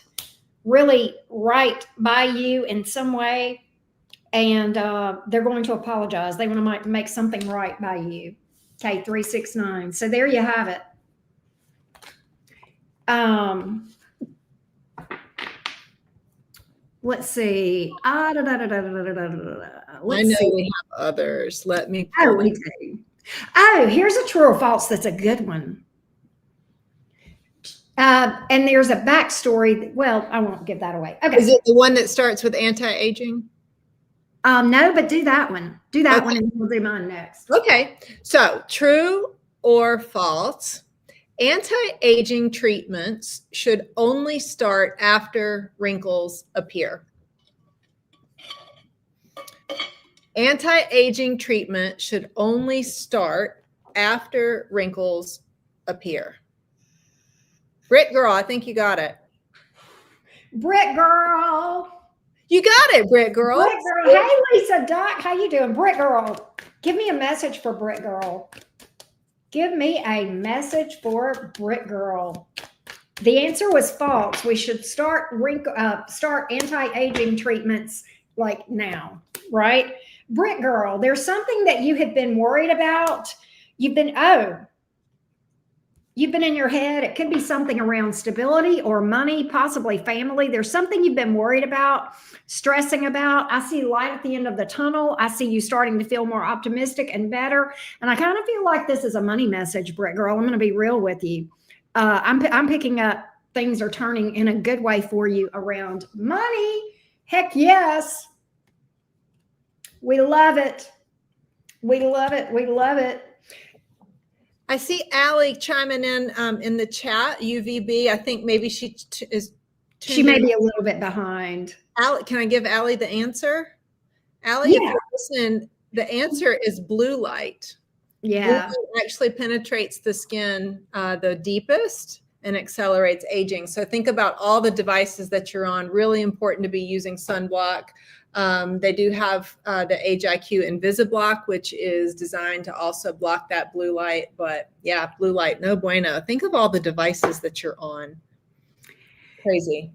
really right by you in some way, and they're going to apologize. They want to make something right by you. K369. So there you have it. Let's see. I know we have others. Let me. Oh, we do. Oh, here's a true or false. That's a good one. And there's a backstory. Well, I won't give that away. Okay. Is it the one that starts with anti-aging? No, but do that one. Do that one, and we'll do mine next. Okay. So, true or false? Anti-aging treatments should only start after wrinkles appear. Anti-aging treatment should only start after wrinkles appear. Brit girl, I think you got it. Brit girl. You got it, Brit girl. Brit girl. Hey, Lisa Doc, how you doing? Brit girl, give me a message for Brit girl. Give me a message for Brit girl. The answer was false. We should start anti-aging treatments like now, right? Brit girl, there's something that you have been worried about. You've been in your head. It could be something around stability or money, possibly family. There's something you've been worried about, stressing about. I see light at the end of the tunnel. I see you starting to feel more optimistic and better. And I kind of feel like this is a money message, Brit girl. I'm going to be real with you. I'm picking up things are turning in a good way for you around money. Heck yes. We love it. We love it. We love it. I see Allie chiming in the chat, UVB. I think maybe she is. She may be a little bit behind. Allie, can I give Allie the answer? Allie, Yeah. if you listen, the answer is blue light. Yeah. Blue light actually penetrates the skin the deepest and accelerates aging. So think about all the devices that you're on. Really important to be using sunblock. They do have the Age IQ Invisiblock, which is designed to also block that blue light. But yeah, blue light, no bueno. Think of all the devices that you're on. Crazy.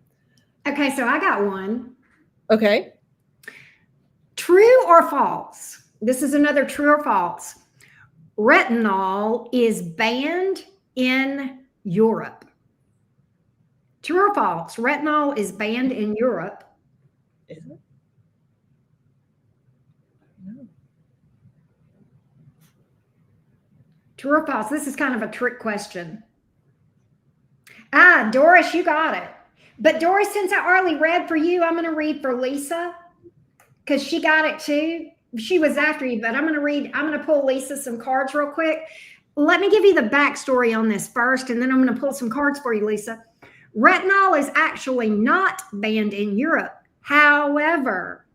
Okay, so I got one. Okay. True or false? This is another true or false. Retinol is banned in Europe. True or false? Retinol is banned in Europe. Is it? No. True or false? This is kind of a trick question. Ah, Doris, you got it. But Doris, since I already read for you, I'm going to read for Lisa because she got it too. She was after you, but I'm going to pull Lisa some cards real quick. Let me give you the backstory on this first, and then I'm going to pull some cards for you, Lisa. Retinol is actually not banned in Europe. However,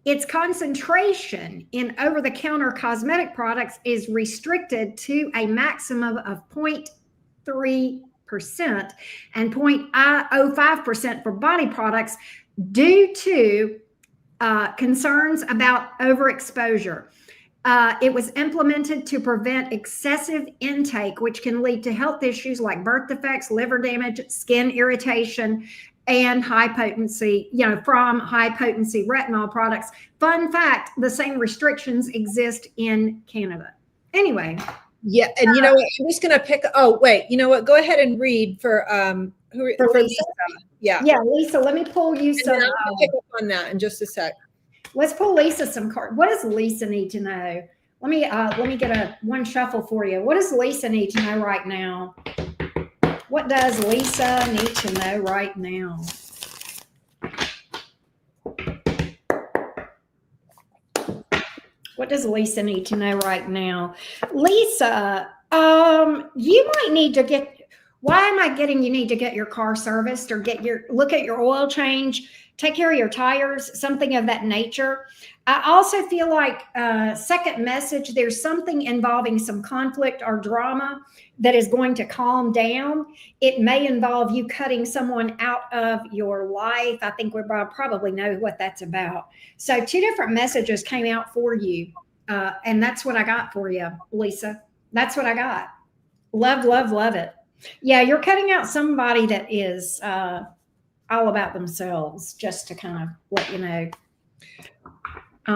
its concentration in over-the-counter cosmetic products is restricted to a maximum of 0.3% and 0.05% for body products due to concerns about overexposure. It was implemented to prevent excessive intake, which can lead to health issues like birth defects, liver damage, skin irritation, and high potency, from high potency retinol products. Fun fact, the same restrictions exist in Canada. Anyway. Yeah. And you know what? I'm just going to pick. Oh, wait. You know what? Go ahead and read for Lisa. Yeah. Yeah, Lisa, let me pull you some. And I'll pick up on that in just a sec. Let's pull Lisa some cards. What does Lisa need to know? Let me get one shuffle for you. What does Lisa need to know right now? What does Lisa need to know right now? What does Lisa need to know right now? Lisa, you might need to get, why am I getting you need to get your car serviced or look at your oil change, take care of your tires, something of that nature. I also feel like second message, there's something involving some conflict or drama that is going to calm down. It may involve you cutting someone out of your life. I think we probably know what that's about. So 2 different messages came out for you. And that's what I got for you, Lisa. That's what I got. Love, love, love it. Yeah, you're cutting out somebody that is all about themselves, just to kind of let you know.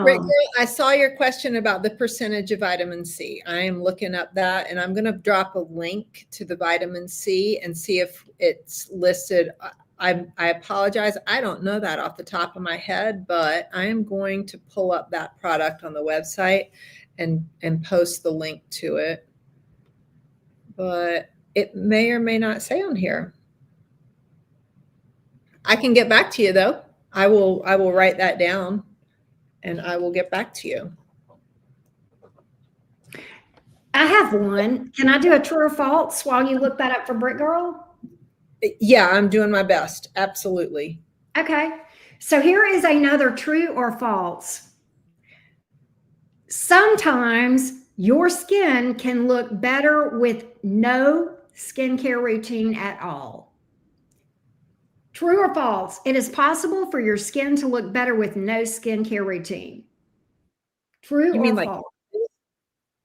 Great girl, I saw your question about the percentage of vitamin C. I am looking up that, and I'm going to drop a link to the vitamin C and see if it's listed. I apologize. I don't know that off the top of my head, but I am going to pull up that product on the website and post the link to it. But it may or may not say on here. I can get back to you though. I will write that down and I will get back to you. I have one. Can I do a true or false while you look that up for Brick Girl? Yeah, I'm doing my best. Absolutely. Okay. So here is another true or false. Sometimes your skin can look better with no skincare routine at all. True or false? It is possible for your skin to look better with no skincare routine. True or false?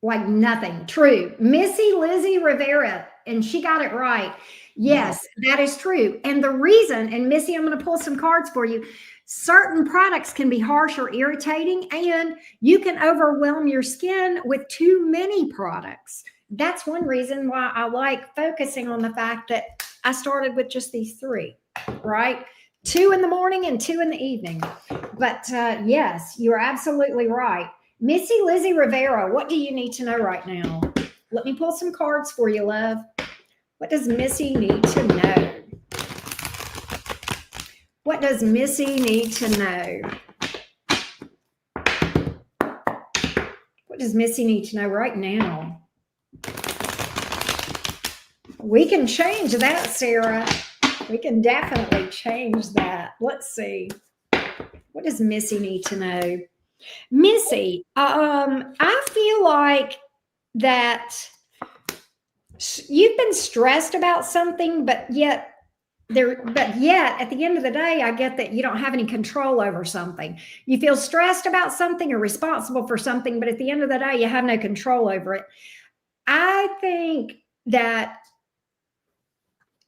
Like nothing. True. Missy Lizzie Rivera, and she got it right. Yes, that is true. And the reason, and Missy, I'm going to pull some cards for you. Certain products can be harsh or irritating, and you can overwhelm your skin with too many products. That's one reason why I like focusing on the fact that I started with just these 3, right? 2 in the morning and 2 in the evening. But yes, you're absolutely right. Missy Lizzie Rivera, what do you need to know right now? Let me pull some cards for you, love. What does Missy need to know? What does Missy need to know? What does Missy need to know right now? We can change that, Sarah. We can definitely change that. Let's see. What does Missy need to know? Missy, I feel like that you've been stressed about something, but yet at the end of the day, I get that you don't have any control over something. You feel stressed about something or responsible for something, but at the end of the day, you have no control over it. I think that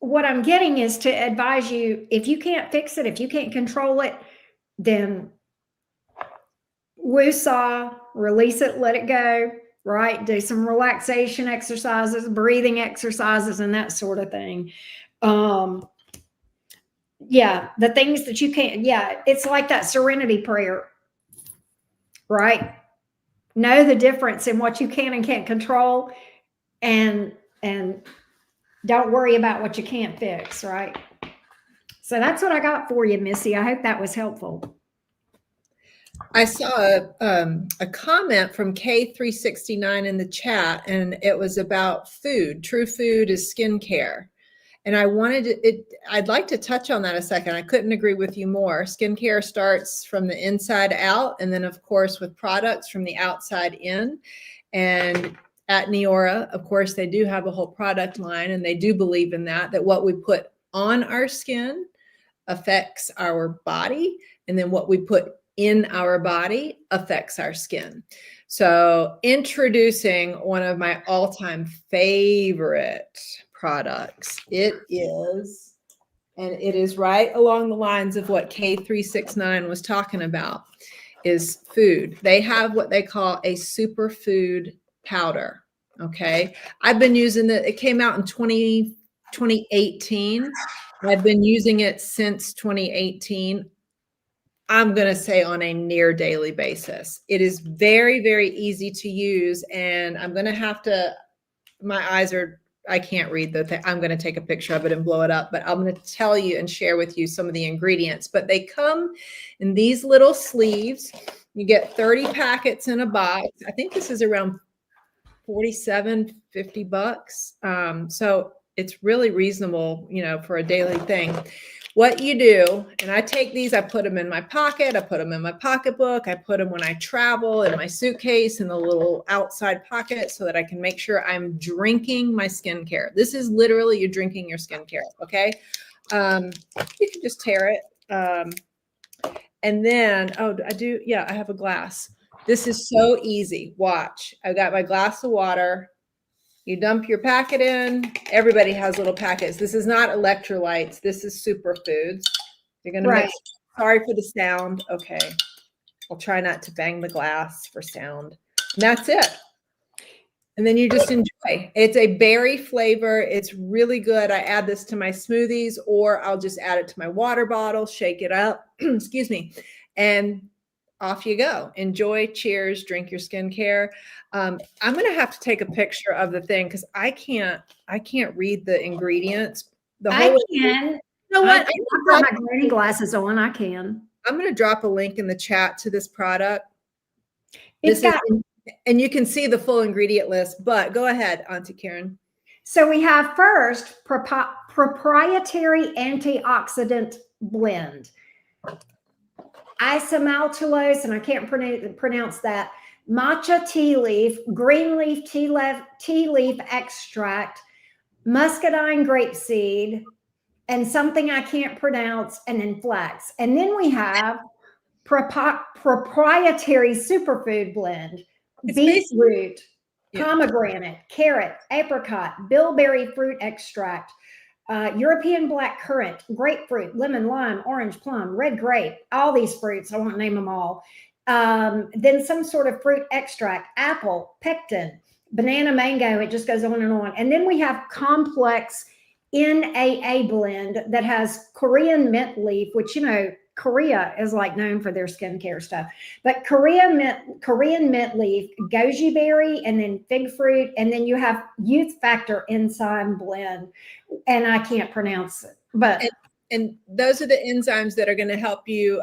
what I'm getting is to advise you, if you can't fix it, if you can't control it, then woosah, release it, let it go, right? Do some relaxation exercises, breathing exercises, and that sort of thing. Yeah, the things that you can't, it's like that serenity prayer, right? Know the difference in what you can and can't control, and don't worry about what you can't fix, right? So that's what I got for you, Missy. I hope that was helpful. I saw a comment from K369 in the chat, and it was about food. True food is skincare. And I'd like to touch on that a second. I couldn't agree with you more. Skincare starts from the inside out, and then of course with products from the outside in. And at Neora, of course, they do have a whole product line, and they do believe in that what we put on our skin affects our body, and then what we put in our body affects our skin. So introducing one of my all-time favorite products. It is and it is right along the lines of what K369 was talking about, is food. They have what they call a superfood powder. Okay. I've been using it. It came out in 2018. I've been using it since 2018. I'm going to say on a near daily basis. It is very, very easy to use. And I'm going to have to, my eyes are, I can't read the thing. I'm going to take a picture of it and blow it up, but I'm going to tell you and share with you some of the ingredients. But they come in these little sleeves. You get 30 packets in a box. I think this is around 47, 50 bucks. So it's really reasonable, you know, for a daily thing. What you do, and I take these, I put them in my pocket, I put them in my pocketbook, I put them when I travel in my suitcase in the little outside pocket so that I can make sure I'm drinking my skincare. This is literally you're drinking your skincare, okay? You can just tear it. And then, oh, I do, yeah, I have a glass. This is so easy. Watch, I've got my glass of water. You dump your packet in. Everybody has little packets. This is not electrolytes. This is superfoods. You're going to mix. Sorry for the sound. Okay. I'll try not to bang the glass for sound. And that's it. And then you just enjoy. It's a berry flavor. It's really good. I add this to my smoothies, or I'll just add it to my water bottle, shake it up. Excuse me. And off you go. Enjoy. Cheers. Drink your skincare. I'm going to have to take a picture of the thing because I can't read the ingredients. I can. You know what? I've got my granny glasses on. I can. I'm going to drop a link in the chat to this product. And you can see the full ingredient list, but go ahead, Auntie Karen. So we have first proprietary antioxidant blend. Isomaltulose, and I can't pronounce that, matcha tea leaf, green leaf tea leaf extract, muscadine grapeseed, and something I can't pronounce, and then flax. And then we have proprietary superfood blend, beetroot, pomegranate, carrot, apricot, bilberry fruit extract, European black currant, grapefruit, lemon, lime, orange, plum, red grape, all these fruits. I won't name them all. Then some sort of fruit extract, apple, pectin, banana, mango. It just goes on and on. And then we have complex NAA blend that has Korean mint leaf, which, you know, Korea is like known for their skincare stuff, but Korean mint leaf, goji berry, and then fig fruit. And then you have youth factor enzyme blend, and I can't pronounce it, but. And those are the enzymes that are going to help you.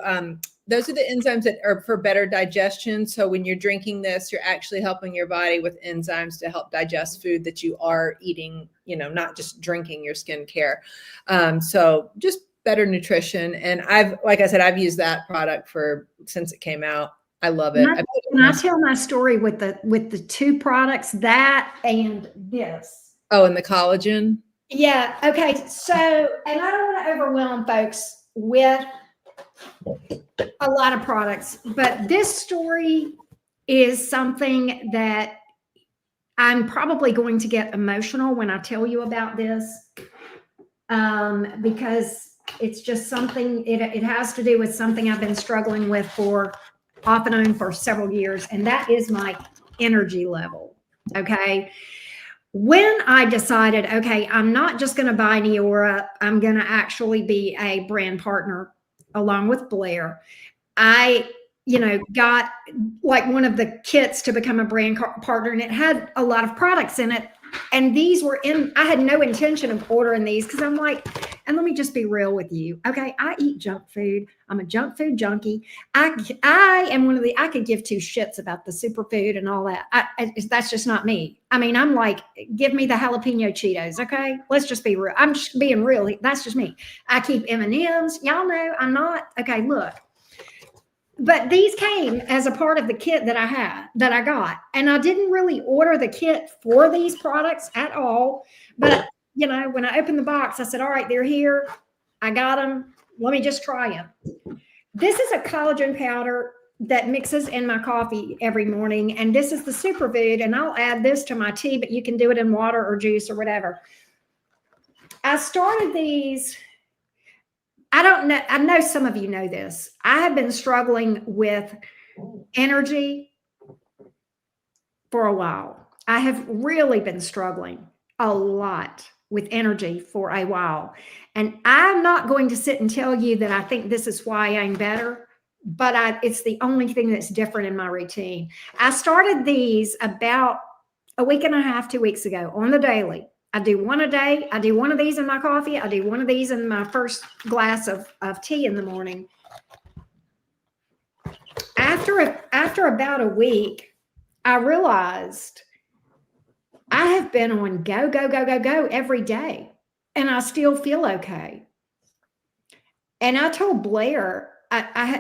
Those are the enzymes that are for better digestion. So when you're drinking this, you're actually helping your body with enzymes to help digest food that you are eating, you know, not just drinking your skincare. So just better nutrition. And like I said, I've used that product since it came out. I love it. Can I tell my story with the two products, that and this? Oh, and the collagen? Yeah. Okay. So, and I don't want to overwhelm folks with a lot of products, but this story is something that I'm probably going to get emotional when I tell you about this, because it's just something, it has to do with something I've been struggling with off and on for several years, and that is my energy level. Okay. When I decided, okay, I'm not just going to buy Neora, I'm going to actually be a brand partner along with Blair. I, got like one of the kits to become a brand partner, and it had a lot of products in it. And these were I had no intention of ordering these because I'm like, and let me just be real with you. Okay. I eat junk food. I'm a junk food junkie. I am one of I could give two shits about the superfood and all that. That's just not me. I mean, I'm like, give me the jalapeno Cheetos. Okay. Let's just be real. I'm just being real. That's just me. I keep M&Ms. Y'all know I'm not. Okay. Look. But these came as a part of the kit that I got. And I didn't really order the kit for these products at all. But, when I opened the box, I said, all right, they're here. I got them. Let me just try them. This is a collagen powder that mixes in my coffee every morning. And this is the superfood. And I'll add this to my tea, but you can do it in water or juice or whatever. I started these. I don't know. I know some of you know this. I have been struggling with energy for a while. I have really been struggling a lot with energy for a while. And I'm not going to sit and tell you that I think this is why I'm better, but it's the only thing that's different in my routine. I started these about a week and a half, 2 weeks ago on the daily. I do one a day. I do one of these in my coffee. I do one of these in my first glass of tea in the morning. After about a week, I realized I have been on go, go, go, go, go every day, and I still feel okay. And I told Blair,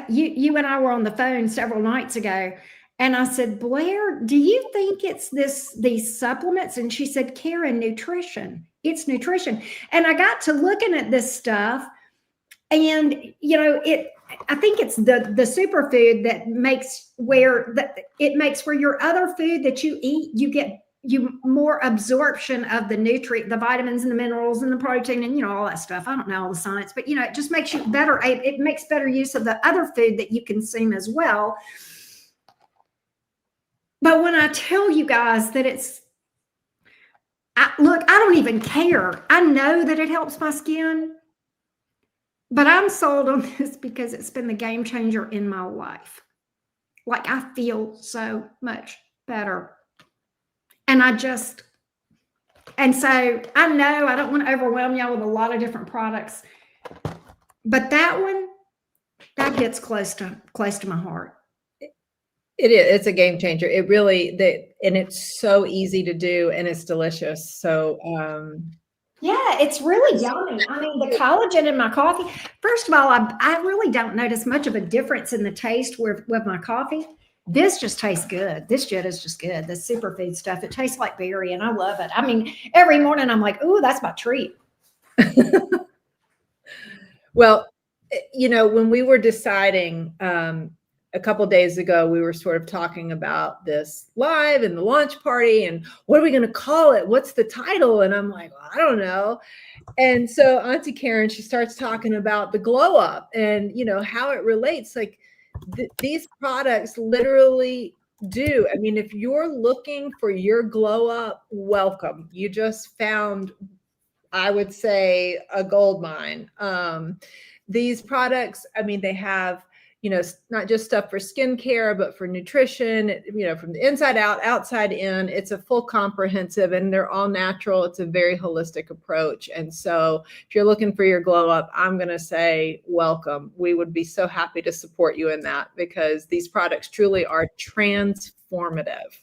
you and I were on the phone several nights ago, and I said, Blair, do you think it's these supplements? And she said, Karen, nutrition. It's nutrition. And I got to looking at this stuff, and I think it's the superfood that makes where your other food that you eat, you more absorption of the nutrient, the vitamins and the minerals and the protein and all that stuff. I don't know all the science, but it just makes you better. It makes better use of the other food that you consume as well. But when I tell you guys that look, I don't even care. I know that it helps my skin, but I'm sold on this because it's been the game changer in my life. Like, I feel so much better. And so I know I don't want to overwhelm y'all with a lot of different products, but that hits close to my heart. It is. It's a game changer. It really, and it's so easy to do, and it's delicious. So, yeah, it's really yummy. I mean, the collagen in my coffee, first of all, I really don't notice much of a difference in the taste with my coffee. This just tastes good. This shit is just good. The superfood stuff, it tastes like berry, and I love it. I mean, every morning I'm like, ooh, that's my treat. Well, when we were deciding, a couple of days ago, we were sort of talking about this live and the launch party and what are we going to call it? What's the title? And I'm like, well, I don't know. And so Auntie Karen, she starts talking about the glow up and, how it relates. Like these products literally do. I mean, if you're looking for your glow up, welcome. You just found, I would say, a gold mine. These products, I mean, they have, not just stuff for skincare, but for nutrition, from the inside out, outside in. It's a full comprehensive, and they're all natural. It's a very holistic approach. And so if you're looking for your glow up, I'm going to say welcome. We would be so happy to support you in that because these products truly are transformative.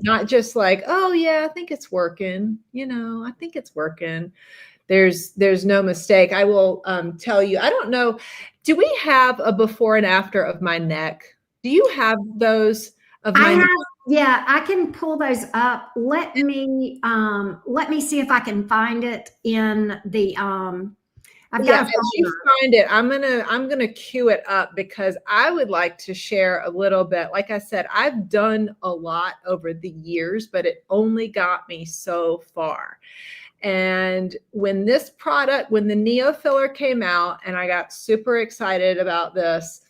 Not just like, oh yeah, I think it's working. I think it's working. There's no mistake. I will tell you, I don't know. Do we have a before and after of my neck? Do you have those of my neck? Yeah, I can pull those up. Let me see if I can find it in the I've got as you find it, I'm gonna queue it up because I would like to share a little bit. Like I said, I've done a lot over the years, but it only got me so far. And when the Neo filler came out and I got super excited about this,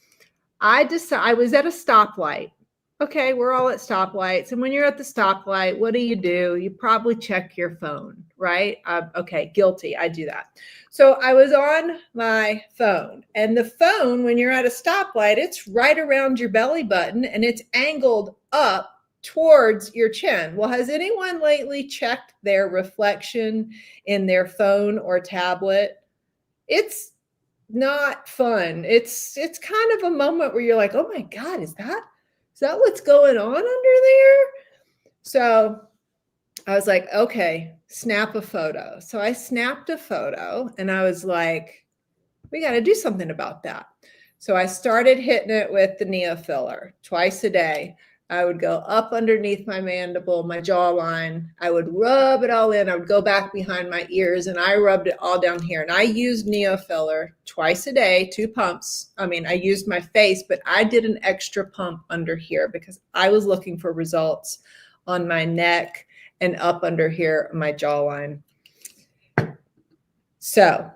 I was at a stoplight. Okay, we're all at stoplights. And when you're at the stoplight, what do? You probably check your phone, right? Okay, guilty. I do that. So I was on my phone, and the phone, when you're at a stoplight, it's right around your belly button and it's angled up towards your chin. Well, has anyone lately checked their reflection in their phone or tablet? It's not fun. It's kind of a moment where you're like, oh my God, is that what's going on under there? So I was like, okay, snap a photo. So I snapped a photo and I was like, we got to do something about that. So I started hitting it with the Neo filler twice a day. I would go up underneath my mandible, my jawline. I would rub it all in. I would go back behind my ears and I rubbed it all down here. And I used Neo filler twice a day, 2 pumps. I mean, I used my face, but I did an extra pump under here because I was looking for results on my neck and up under here, my jawline. So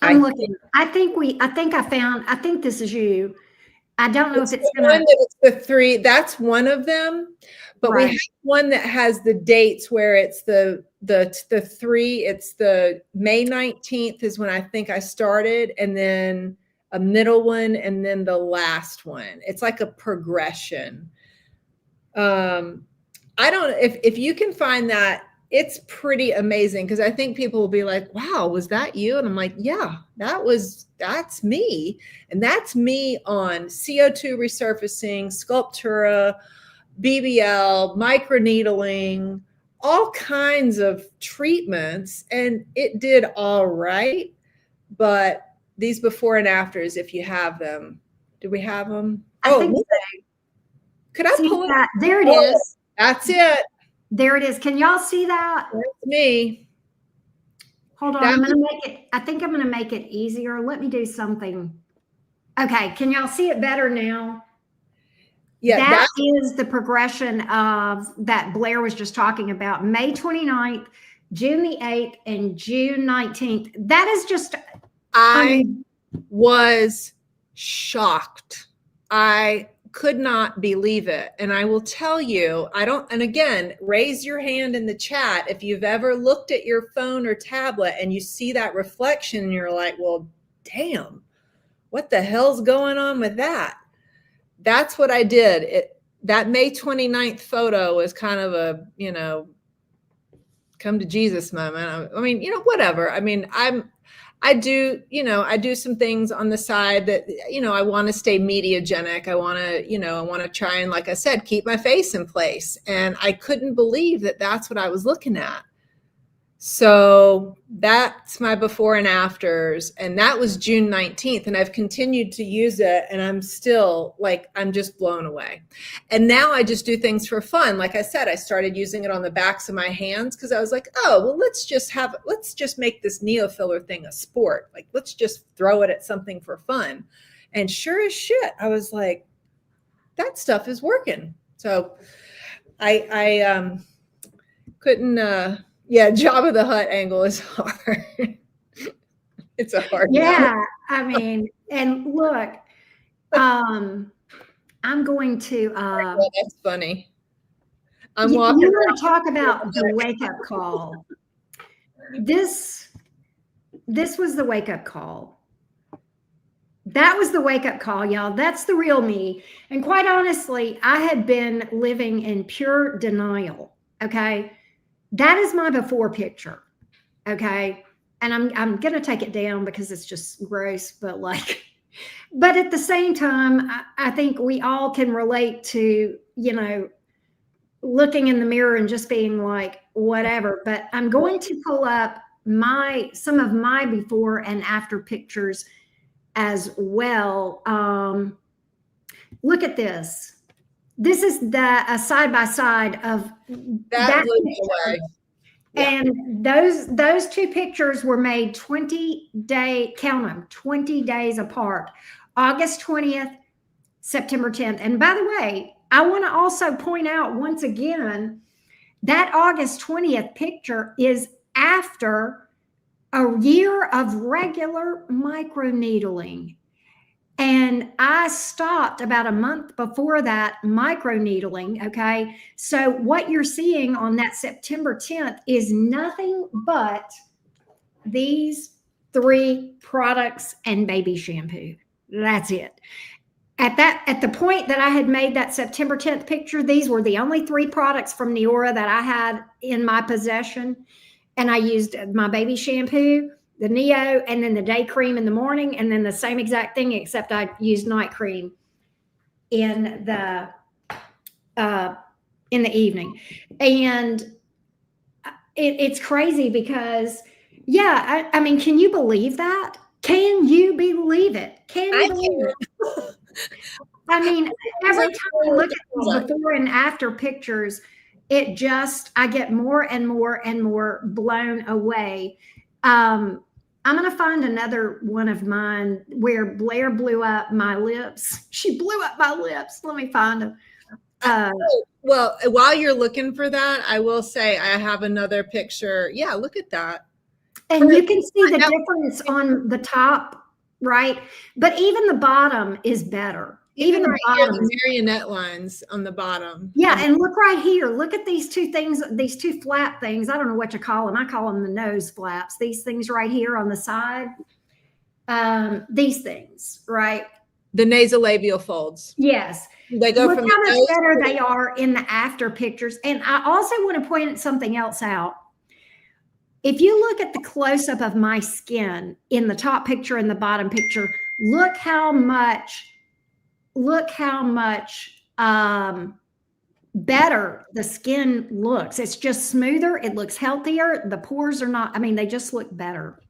I'm looking. I think I think this is you. I don't know if it's the one that it's the 3. That's one of them, but we right. have one that has the dates where it's the 3. It's the May 19th is when I think I started, and then a middle one, and then the last one. It's like a progression. I don't, if you can find that, it's pretty amazing, because I think people will be like, wow, was that you? And I'm like, yeah, that's me. And that's me on CO2 resurfacing, Sculptura, BBL, microneedling, all kinds of treatments. And it did all right. But these before and afters, if you have them, do we have them? I think so. Could I pull it? There it is. That's it. There it is. Can y'all see that? That's me. Hold on. I'm going to make it. I think I'm going to make it easier. Let me do something. Okay. Can y'all see it better now? Yeah. That is the progression of that Blair was just talking about. May 29th, June the 8th, and June 19th. That is just. I was shocked. I could not believe it. And I will tell you, and again, raise your hand in the chat if you've ever looked at your phone or tablet and you see that reflection and you're like, well, damn, what the hell's going on with that? That's what I did. That May 29th photo was kind of a, come to Jesus moment. I mean, whatever. I mean, I do some things on the side that, I want to stay mediagenic. I want to try and, like I said, keep my face in place. And I couldn't believe that that's what I was looking at. So that's my before and afters. And that was June 19th. And I've continued to use it. And I'm still I'm just blown away. And now I just do things for fun. Like I said, I started using it on the backs of my hands because I was like, oh, well, let's just make this neofiller thing a sport. Let's just throw it at something for fun. And sure as shit, I was like, that stuff is working. So I couldn't, yeah, Jabba the Hutt angle is hard. It's a hard one. Yeah, I mean, and look, I'm going to. That's funny. You want to talk about the wake-up call? This was the wake-up call. That was the wake-up call, y'all. That's the real me. And quite honestly, I had been living in pure denial. Okay. That is my before picture. Okay. And I'm going to take it down because it's just gross, but at the same time, I think we all can relate to, looking in the mirror and just being like, whatever. But I'm going to pull up some of my before and after pictures as well. Look at this. This is a side by side of that picture. Yeah. And those two pictures were made 20 days apart. August 20th, September 10th. And by the way, I want to also point out once again that August 20th picture is after a year of regular microneedling. And I stopped about a month before that microneedling. Okay. So what you're seeing on that September 10th is nothing but these 3 products and baby shampoo. That's it. At the point that I had made that September 10th picture, these were the only 3 products from Neora that I had in my possession. And I used my baby shampoo, the Neo, and then the day cream in the morning, and then the same exact thing, except I used night cream in the evening. And it's crazy because, yeah, I mean, can you believe that? Can you believe it? Can you believe it? I mean, every time I look at these before and after pictures, I get more and more and more blown away. I'm going to find another one of mine where Blair blew up my lips. She blew up my lips. Let me find them. Well, while you're looking for that, I will say I have another picture. Yeah, look at that. And you can see the difference on the top, right? But even the bottom is better. Even the right here, bottom. the marionette lines on the bottom. Yeah, and look right here. Look at these two things, these two flap things. I don't know what you call them. I call them the nose flaps. These things right here on the side. These things, right? The nasolabial folds. Yes. They go Look from how the much nose better they are in the after pictures. And I also want to point something else out. If you look at the close-up of my skin in the top picture and the bottom picture, look how much better the skin looks. It's just smoother. It looks healthier. The pores are not, I mean, they just look better.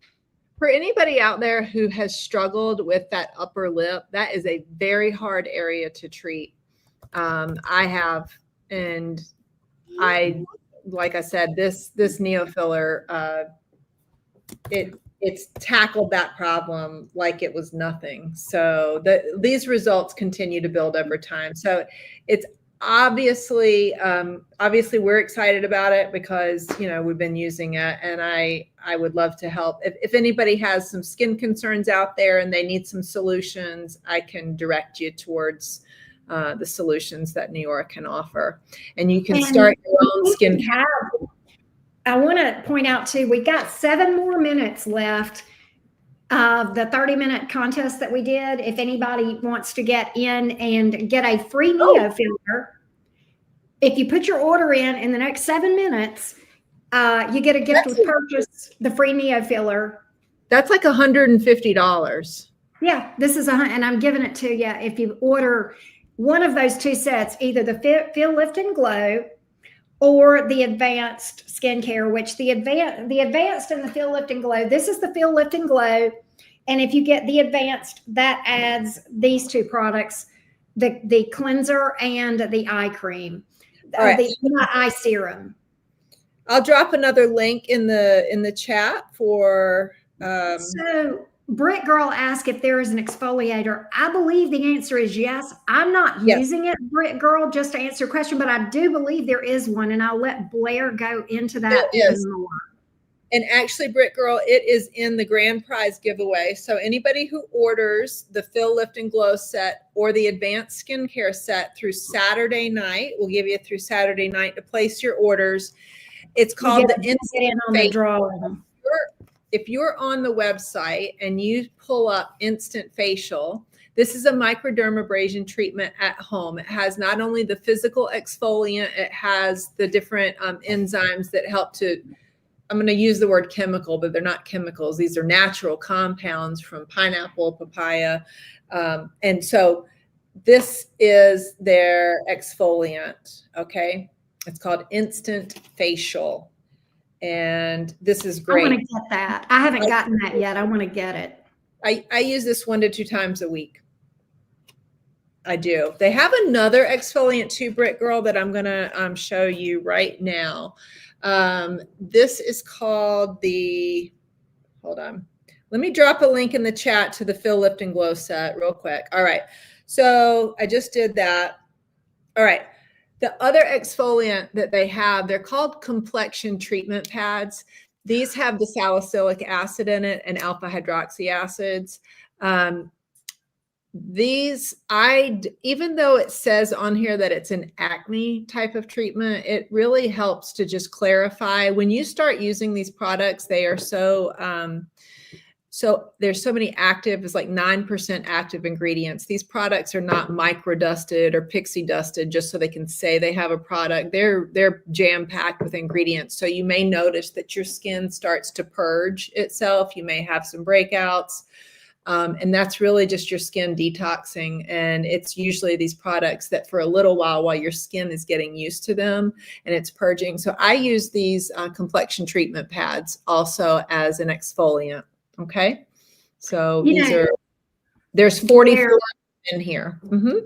For anybody out there who has struggled with that upper lip, that is a very hard area to treat. I have, and like I said, this Neofiller, it's tackled that problem like it was nothing. So these results continue to build over time. So it's obviously we're excited about it because, you know, we've been using it, and I would love to help. If anybody has some skin concerns out there and they need some solutions, I can direct you towards the solutions that New York can offer. And you can start your own skin care. I want to point out too, we got 7 more minutes left of the 30-minute contest that we did. If anybody wants to get in and get a free Neo filler, if you put your order in the next 7 minutes, you get a gift with purchase, the free Neo filler. That's like $150. Yeah, this is and I'm giving it to you if you order one of those 2 sets, either the Feel, Lift, and Glow or the advanced skincare, which the advanced and the Feel, Lift, and Glow. This is the Feel, Lift, and Glow. And if you get the advanced, that adds these 2 products, the cleanser and the eye cream, the eye serum. I'll drop another link in the chat for. So Britt Girl asked if there is an exfoliator. I believe the answer is yes. I'm not using it, Britt Girl, just to answer your question, but I do believe there is one, and I'll let Blair go into that even more. And actually, Britt Girl, it is in the grand prize giveaway. So anybody who orders the Feel, Lift, and Glow set or the advanced skincare set through Saturday night, we'll give you through Saturday night to place your orders. It's called the Instant Facial. If you're on the website and you pull up Instant Facial, this is a microdermabrasion treatment at home. It has not only the physical exfoliant, it has the different enzymes that help to, I'm going to use the word chemical, but they're not chemicals. These are natural compounds from pineapple, papaya. And so this is their exfoliant, okay? It's called Instant Facial. And this is great. I want to get that. I haven't gotten that yet. I want to get it. I use this 1 to 2 times a week. I do. They have another exfoliant too, Britt Girl, that I'm going to show you right now. This is called the, hold on. Let me drop a link in the chat to the Feel, Lift, and Glow set real quick. All right. So I just did that. All right. The other exfoliant that they have, they're called complexion treatment pads. These have the salicylic acid in it and alpha hydroxy acids. These, even though it says on here that it's an acne type of treatment, it really helps to just clarify. When you start using these products, they are so there's so many active, it's like 9% active ingredients. These products are not micro dusted or pixie dusted just so they can say they have a product. They're jam packed with ingredients. So you may notice that your skin starts to purge itself. You may have some breakouts. And that's really just your skin detoxing. And it's usually these products that for a little while your skin is getting used to them and it's purging. So I use these complexion treatment pads also as an exfoliant. Okay. So there's 44 in here. Mm-hmm.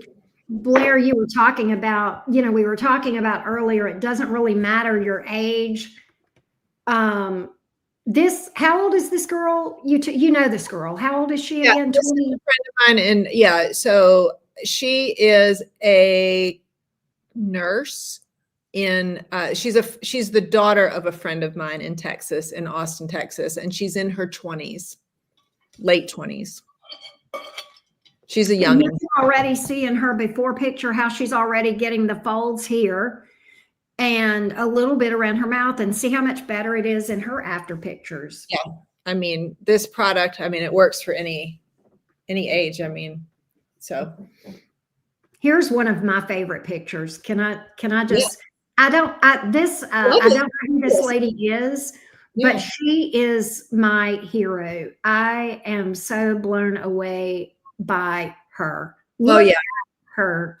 Blair, you were talking about, we were talking about earlier, it doesn't really matter your age. How old is this girl? You know this girl. How old is she again? This is a friend of mine. And so she is a nurse she's the daughter of a friend of mine in Texas, in Austin, Texas, and she's in her 20s, late 20s. She's a young. You can already see in her before picture how she's already getting the folds here and a little bit around her mouth, and see how much better it is in her after pictures. Yeah. I mean, this product, I mean, it works for any age. I mean, so here's one of my favorite pictures. Can I just, yeah. I don't know who this lady is, but she is my hero. I am so blown away by her. Look at her.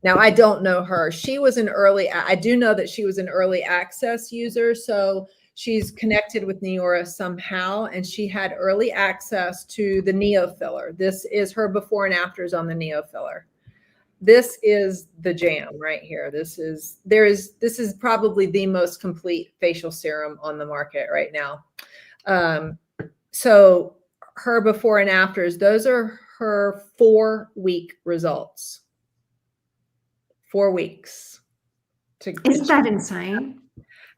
Now, I don't know her. I do know that she was an early access user. So she's connected with Neora somehow, and she had early access to the Neo filler. This is her before and afters on the Neo filler. This is the jam right here. This is probably the most complete facial serum on the market right now. So her before and afters, those are her 4-week results. 4 weeks. Isn't that insane?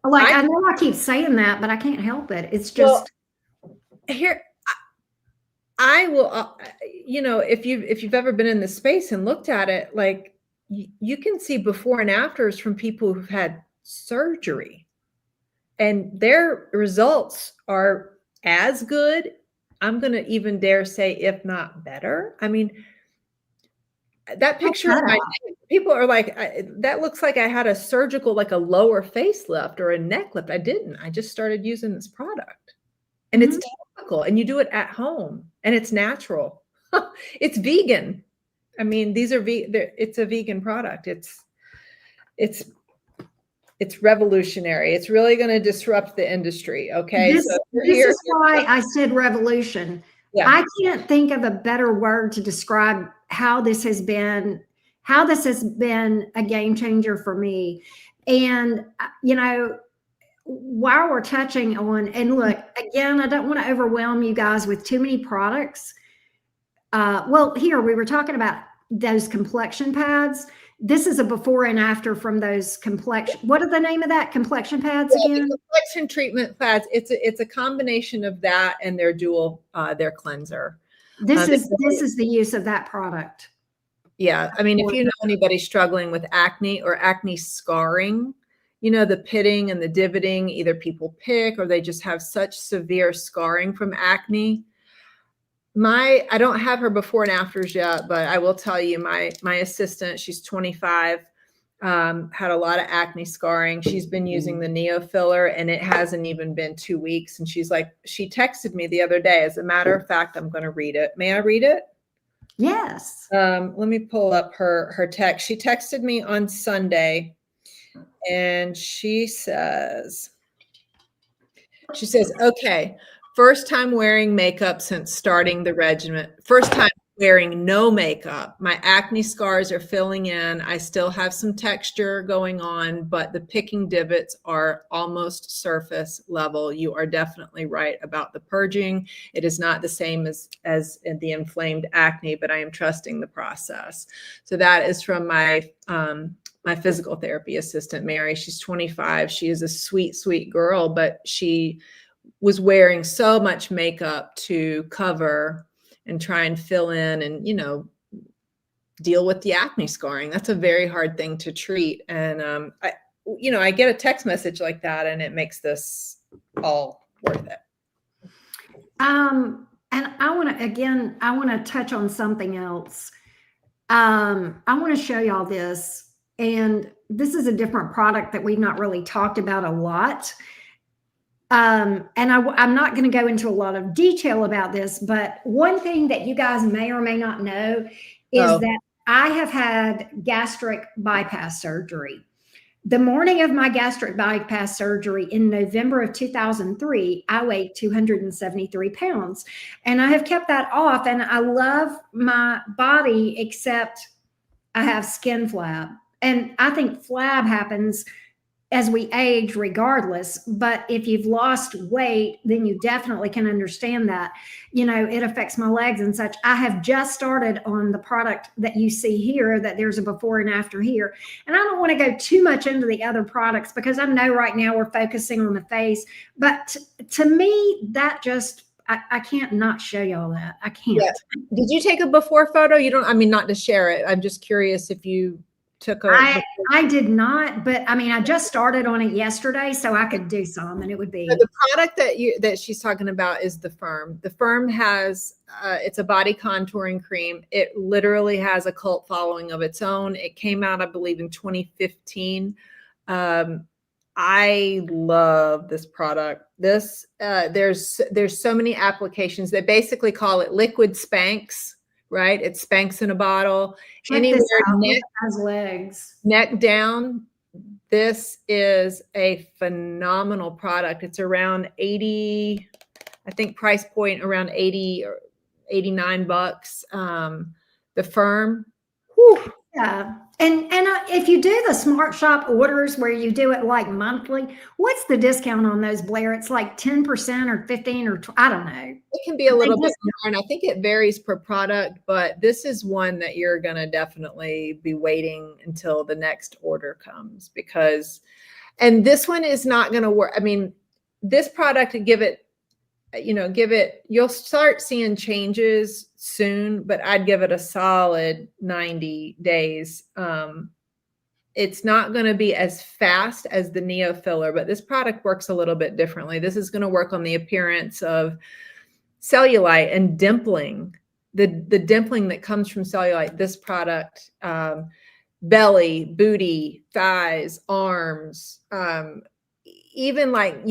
Like, I know I keep saying that, but I can't help it. It's just here. I will, if you've ever been in the space and looked at it, like you can see before and afters from people who've had surgery, and their results are as good. I'm going to even dare say, if not better. I mean, that picture, people are like, that looks like I had a surgical, like a lower facelift or a neck lift. I didn't. I just started using this product, and it's topical, and you do it at home, and it's natural. It's vegan. I mean, it's a vegan product. It's revolutionary. It's really going to disrupt the industry. Okay. This is why I said revolution. Yeah. I can't think of a better word to describe how this has been a game changer for me. And, while we're touching on, and look, again, I don't want to overwhelm you guys with too many products. Well, here we were talking about those complexion pads. This is a before and after from those complexion. What are the name of that? Complexion pads again? Complexion treatment pads. It's a combination of that and their dual their cleanser. This is the use of that product. Yeah, I mean, if you know anybody struggling with acne or acne scarring, the pitting and the divoting, either people pick or they just have such severe scarring from acne. I don't have her before and afters yet, but I will tell you, my assistant, she's 25, had a lot of acne scarring. She's been using the Neo filler, and it hasn't even been 2 weeks. And she's like, she texted me the other day. As a matter of fact, I'm going to read it. May I read it? Yes. Let me pull up her text. She texted me on Sunday, and she says, okay, first time wearing makeup since starting the regimen. First time wearing no makeup. My acne scars are filling in. I still have some texture going on, but the picking divots are almost surface level. You are definitely right about the purging. It is not the same as the inflamed acne, but I am trusting the process. So that is from my physical therapy assistant, Mary. She's 25. She is a sweet, sweet girl, but she was wearing so much makeup to cover and try and fill in and, deal with the acne scarring. That's a very hard thing to treat. And, I get a text message like that, and it makes this all worth it. And I want to touch on something else. I want to show y'all this, and this is a different product that we've not really talked about a lot. And I'm not going to go into a lot of detail about this, but one thing that you guys may or may not know is that I have had gastric bypass surgery. The morning of my gastric bypass surgery in November of 2003, I weighed 273 pounds, and I have kept that off, and I love my body, except I have skin flab. And I think flab happens as we age regardless. But if you've lost weight, then you definitely can understand that. It affects my legs and such. I have just started on the product that you see here, that there's a before and after here. And I don't want to go too much into the other products because I know right now we're focusing on the face. But to me, that just, I can't not show y'all that. I can't. Yeah. Did you take a before photo? You don't, I mean, not to share it. I'm just curious if you took I did not, but I mean, I just started on it yesterday, so I could do some, and it would be. The product that she's talking about is the Firm. The Firm has, it's a body contouring cream. It literally has a cult following of its own. It came out, I believe, in 2015. I love this product. There's so many applications. They basically call it liquid Spanx, right? It's Spanx in a bottle. Anywhere neck down. This is a phenomenal product. It's around 80, I think price point around 80 or $89. The Firm. Whew. Yeah. And if you do the Smart Shop orders where you do it like monthly, what's the discount on those, Blair? It's like 10% or 15 or I don't know. It can be a little bit more, and I think it varies per product, but this is one that you're going to definitely be waiting until the next order comes because, and this one is not going to work. I mean, this product, you'll start seeing changes soon, but I'd give it a solid 90 days. It's not going to be as fast as the Neo filler, but this product works a little bit differently. This is going to work on the appearance of cellulite and dimpling, the dimpling that comes from cellulite. This product, belly, booty, thighs, arms, even like,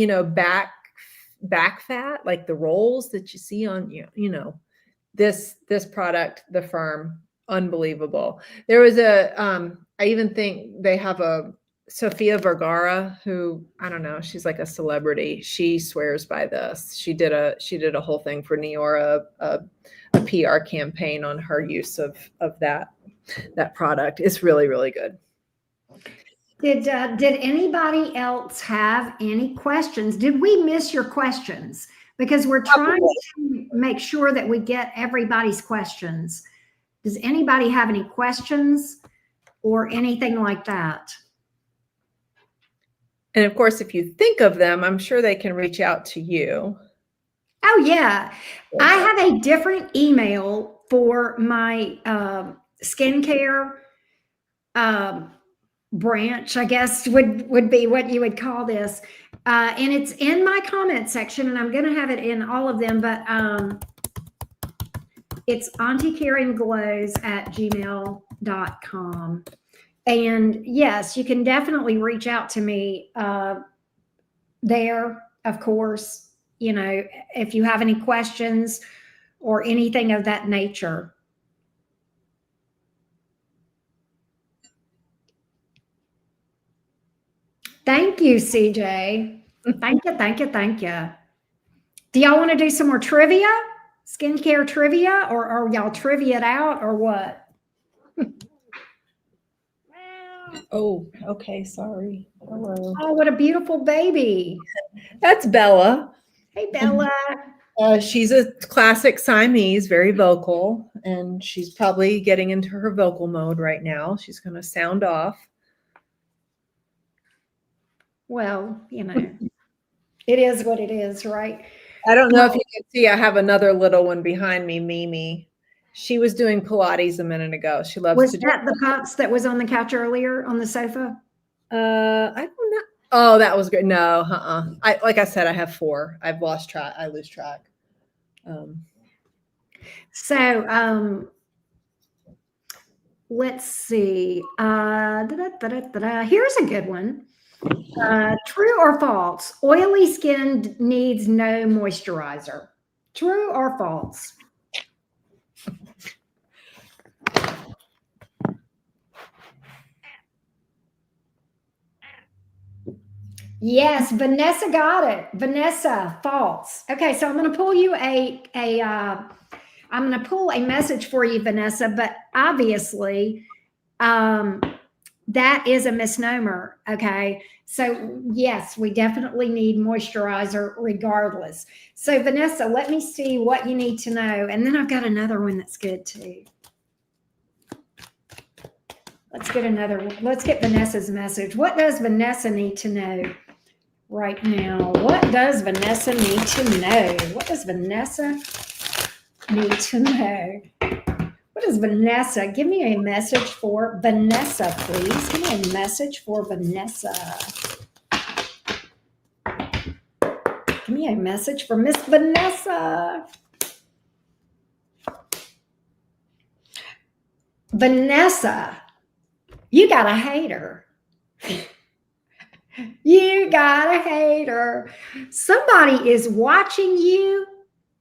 back fat, like the rolls that you see on, this product, the Firm, unbelievable. There was I even think they have a Sofia Vergara who, I don't know, she's like a celebrity. She swears by this. She did a whole thing for Neora, a PR campaign on her use of that product. It's really, really good. Did anybody else have any questions? Did we miss your questions? Because we're trying to make sure that we get everybody's questions. Does anybody have any questions or anything like that? And of course, if you think of them, I'm sure they can reach out to you. Oh, yeah. I have a different email for my skincare branch, I guess would be what you would call this. And it's in my comment section, and I'm going to have it in all of them, but it's auntiekaringlows@gmail.com. And yes, you can definitely reach out to me there, of course, if you have any questions or anything of that nature. Thank you, CJ. Thank you, thank you, thank you. Do y'all want to do some more trivia? Skincare trivia? Or are y'all trivia it out or what? Oh, okay. Sorry. Hello. Oh, what a beautiful baby. That's Bella. Hey, Bella. She's a classic Siamese, very vocal, and she's probably getting into her vocal mode right now. She's going to sound off. Well, it is what it is, right? I don't know if you can see, I have another little one behind me, Mimi. She was doing Pilates a minute ago. She loves to do. Was that the Pops that was on the couch earlier on the sofa? I don't know. Oh, that was great. No, like I said, I have 4. I've lost track. I lose track. Let's see. Here's a good one. True or false? Oily skin needs no moisturizer. True or false? Yes, Vanessa got it. Vanessa, false. Okay, so I'm going to pull you I'm going to pull a message for you, Vanessa, but obviously That is a misnomer. Okay. So yes, we definitely need moisturizer regardless. So Vanessa, let me see what you need to know. And then I've got another one that's good too. Let's get another one. Let's get Vanessa's message. What does Vanessa need to know right now? What does Vanessa need to know? What does Vanessa need to know? What is Vanessa? Give me a message for Vanessa, please. Give me a message for Vanessa. Give me a message for Miss Vanessa. Vanessa, you got a hater. You got a hater. Somebody is watching you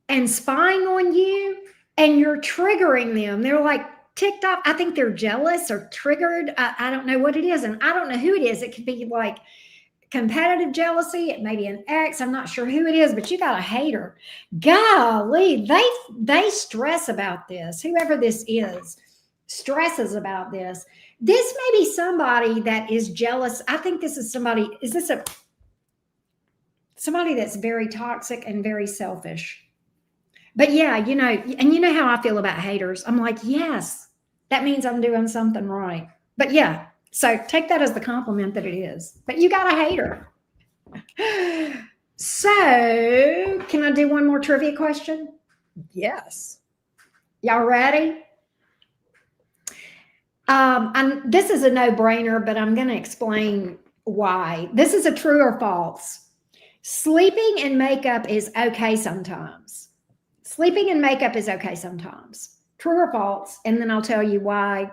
and spying on you, and you're triggering them. They're like ticked off. I think they're jealous or triggered. I don't know what it is, and I don't know who it is. It could be like competitive jealousy. It may be an ex. I'm not sure who it is, but you got a hater. Golly, they stress about this. Whoever this is stresses about this. This may be somebody that is jealous. I think this is somebody. Is this somebody that's very toxic and very selfish? But yeah, you know, and you know how I feel about haters. I'm like, yes, that means I'm doing something right. But yeah, so take that as the compliment that it is. But you got a hater. So can I do one more trivia question? Yes. Y'all ready? This is a no-brainer, but I'm going to explain why. This is a true or false. Sleeping in makeup is okay sometimes. Sleeping in makeup is okay sometimes. True or false? And then I'll tell you why.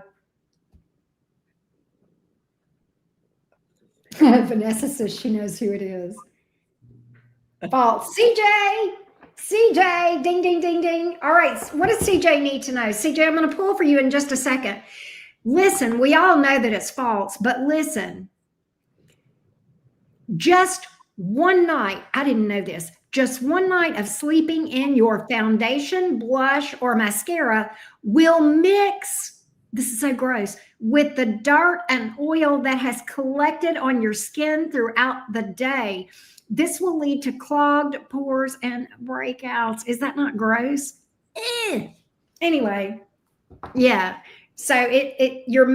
Vanessa says she knows who it is. False. CJ, ding, ding, ding, ding. All right, what does CJ need to know? CJ, I'm going to pull for you in just a second. Listen, we all know that it's false, but listen, just one night, I didn't know this, just one night of sleeping in your foundation, blush, or mascara will mix, this is so gross, with the dirt and oil that has collected on your skin throughout the day. This will lead to clogged pores and breakouts. Is that not gross? Anyway, yeah. So your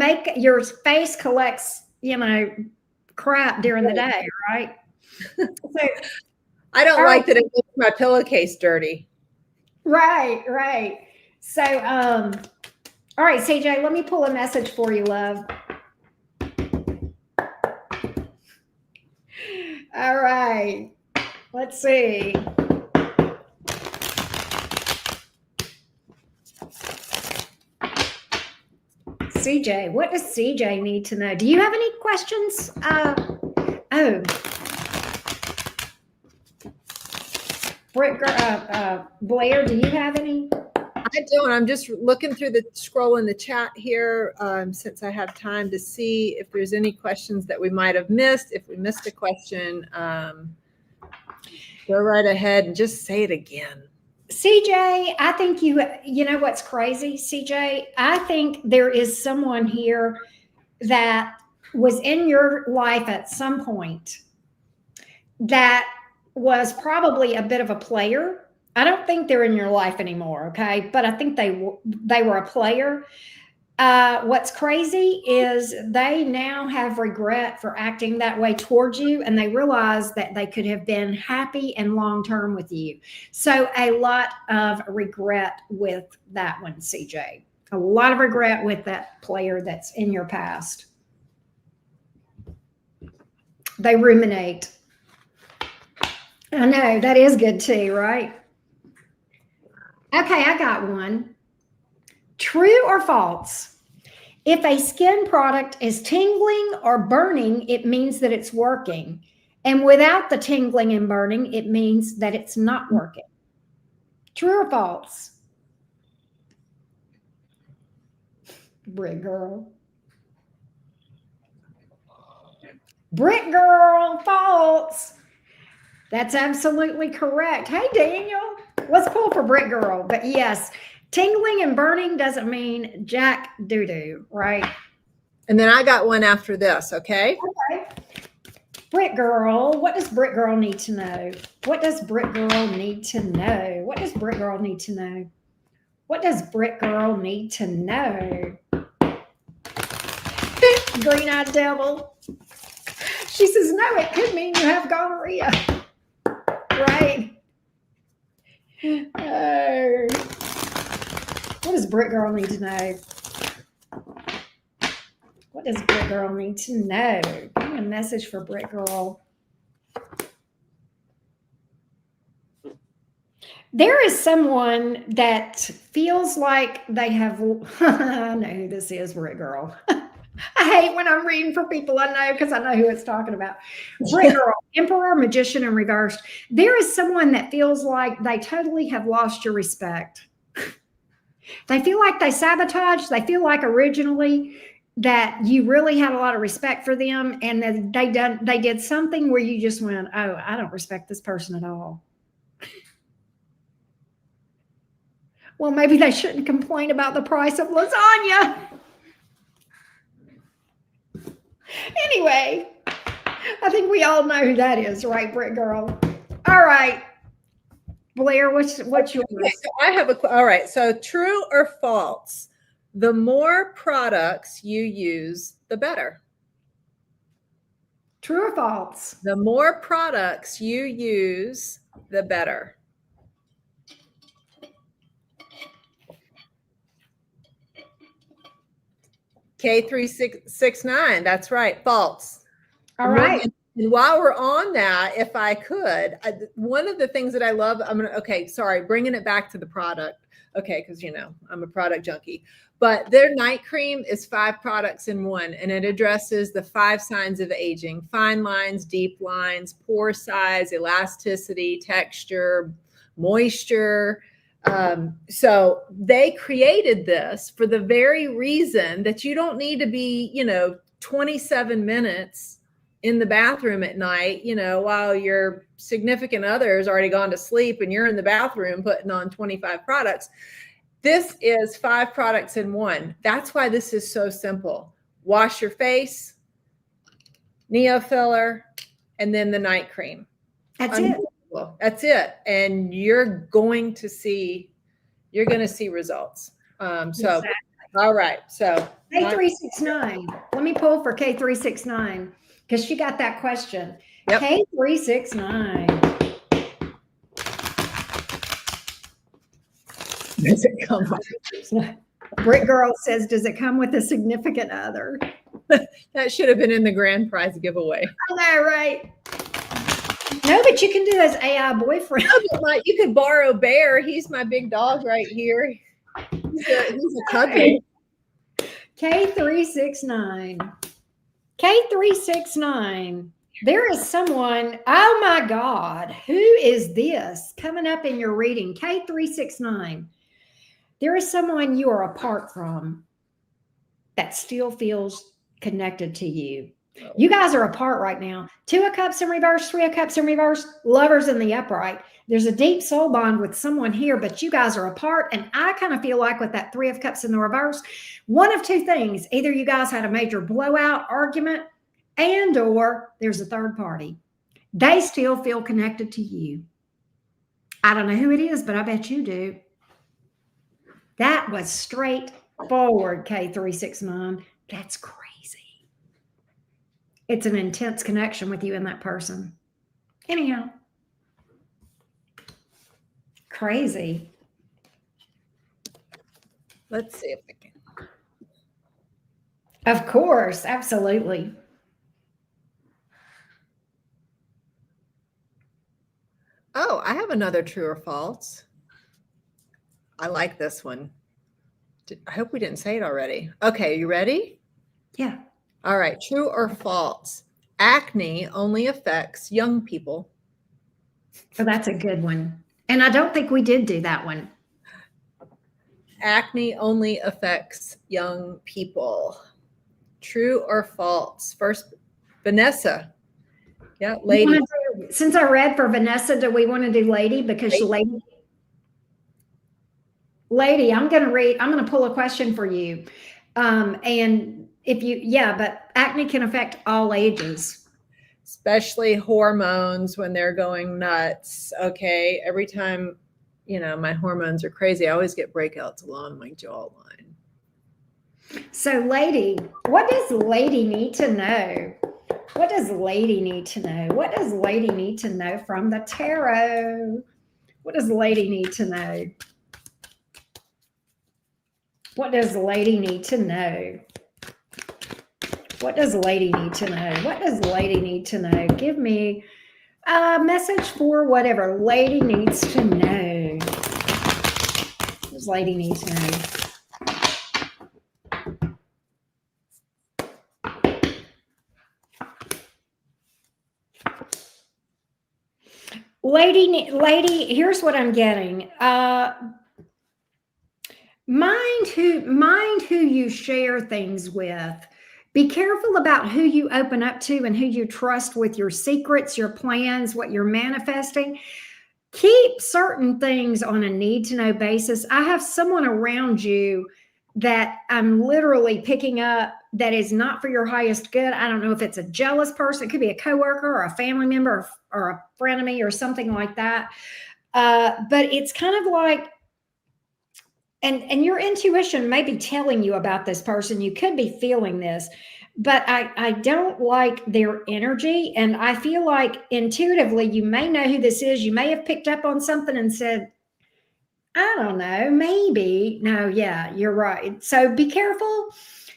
face collects, you know, crap during the day, right? So, I don't like that it makes my pillowcase dirty. Right. So, all right, CJ, let me pull a message for you, love. All right, let's see. CJ, what does CJ need to know? Do you have any questions? Blair, do you have any? I don't. I'm just looking through the scroll in the chat here since I have time to see if there's any questions that we might have missed. If we missed a question, go right ahead and just say it again. CJ, I think you know what's crazy, CJ? I think there is someone here that was in your life at some point that was probably a bit of a player. I don't think they're in your life anymore, okay? But I think they were a player. What's crazy is they now have regret for acting that way towards you, and they realize that they could have been happy and long-term with you. So a lot of regret with that one, CJ. A lot of regret with that player that's in your past. They ruminate. I know, that is good too, right? Okay, I got one. True or false? If a skin product is tingling or burning, it means that it's working. And without the tingling and burning, it means that it's not working. True or false? Brick girl. Brick girl, false. That's absolutely correct. Hey, Daniel, let's pull for Brick girl. But yes, tingling and burning doesn't mean jack doo-doo, right? And then I got one after this, okay? Okay. Brick Girl, what does Brick Girl need to know? What does Brick Girl need to know? What does Brick Girl need to know? What does Brick Girl need to know? Green-eyed devil. She says, no, it could mean you have gonorrhea. Right? Oh. What does Brick Girl need to know? What does Brick Girl need to know? Give me a message for Brick Girl. There is someone that feels like they have, I know who this is, Brick Girl. I hate when I'm reading for people I know because I know who it's talking about. Brick Girl, Emperor, Magician, and Reversed. There is someone that feels like they totally have lost your respect. They feel like they sabotaged. They feel like originally that you really had a lot of respect for them, and that they did something where you just went, oh, I don't respect this person at all. Well, maybe they shouldn't complain about the price of lasagna. Anyway, I think we all know who that is, right, Brick Girl? All right. Blair, what's yours? So I have all right. So true or false? The more products you use, the better. True or false? The more products you use, the better. K3669, that's right, false. All right. And while we're on that, if I could, one of the things that I love, bringing it back to the product. Okay, because I'm a product junkie. But their night cream is 5 products in one, and it addresses the 5 signs of aging: fine lines, deep lines, pore size, elasticity, texture, moisture. So they created this for the very reason that you don't need to be, 27 minutes in the bathroom at night, while your significant other has already gone to sleep and you're in the bathroom putting on 25 products. This is 5 products in one. That's why this is so simple. Wash your face, neo filler, and then the night cream. That's it. That's it. And you're going to see results. Exactly. All right. So K369. Let me pull for K369 because she got that question. Yep. K369. Does it come with? Brick Girl says, does it come with a significant other? That should have been in the grand prize giveaway. I know, right? No, but you can do as AI boyfriend. You could borrow Bear. He's my big dog right here. He's a cuddly. K369. K369. There is someone, oh my God, who is this coming up in your reading? K369. There is someone you are apart from that still feels connected to you. You guys are apart right now. 2 of Cups in reverse, 3 of Cups in reverse, Lovers in the upright. There's a deep soul bond with someone here, but you guys are apart. And I kind of feel like with that 3 of Cups in the reverse, one of 2 things. Either you guys had a major blowout argument, and or there's a third party. They still feel connected to you. I don't know who it is, but I bet you do. That was straightforward, K369. That's crazy. It's an intense connection with you and that person. Anyhow. Crazy. Let's see if we can. Of course, absolutely. Oh, I have another true or false. I like this one. I hope we didn't say it already. Okay, you ready? Yeah. All right, true or false? Acne only affects young people. Oh, that's a good one. And I don't think we did do that one. Acne only affects young people. True or false? First, Vanessa. Yeah, lady. Since I read for Vanessa, do we want to do lady? Because lady, I'm going to pull a question for you. And but acne can affect all ages. Especially hormones when they're going nuts. Okay. Every time, my hormones are crazy, I always get breakouts along my jawline. So, lady, what does lady need to know? What does lady need to know? What does lady need to know from the tarot? What does lady need to know? What does lady need to know? What does lady need to know? What does lady need to know? Give me a message for whatever lady needs to know. What does lady need to know? Lady, here's what I'm getting. Mind who you share things with. Be careful about who you open up to and who you trust with your secrets, your plans, what you're manifesting. Keep certain things on a need to know basis. I have someone around you that I'm literally picking up that is not for your highest good. I don't know if it's a jealous person. It could be a coworker or a family member or a frenemy or something like that. But it's kind of like, and your intuition may be telling you about this person. You could be feeling this, but I don't like their energy. And I feel like intuitively, you may know who this is. You may have picked up on something and said, I don't know, maybe. No, yeah, you're right. So be careful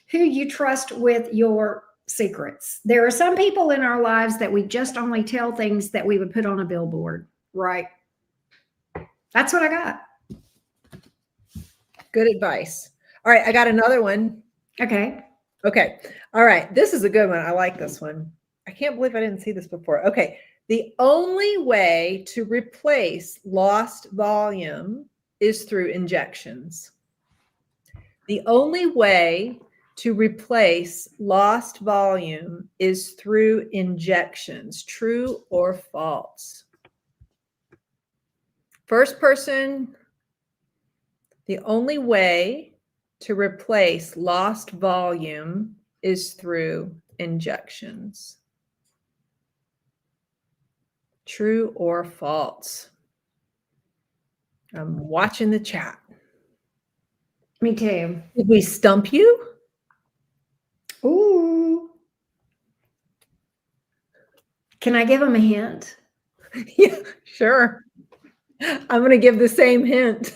who you trust with your secrets. There are some people in our lives that we just only tell things that we would put on a billboard, right? That's what I got. Good advice. All right. I got another one. Okay. All right. This is a good one. I like this one. I can't believe I didn't see this before. Okay. The only way to replace lost volume is through injections. The only way to replace lost volume is through injections. True or false? First person, the only way to replace lost volume is through injections. True or false? I'm watching the chat. Me too. Did we stump you? Ooh. Can I give them a hint? Yeah, sure. I'm going to give the same hint.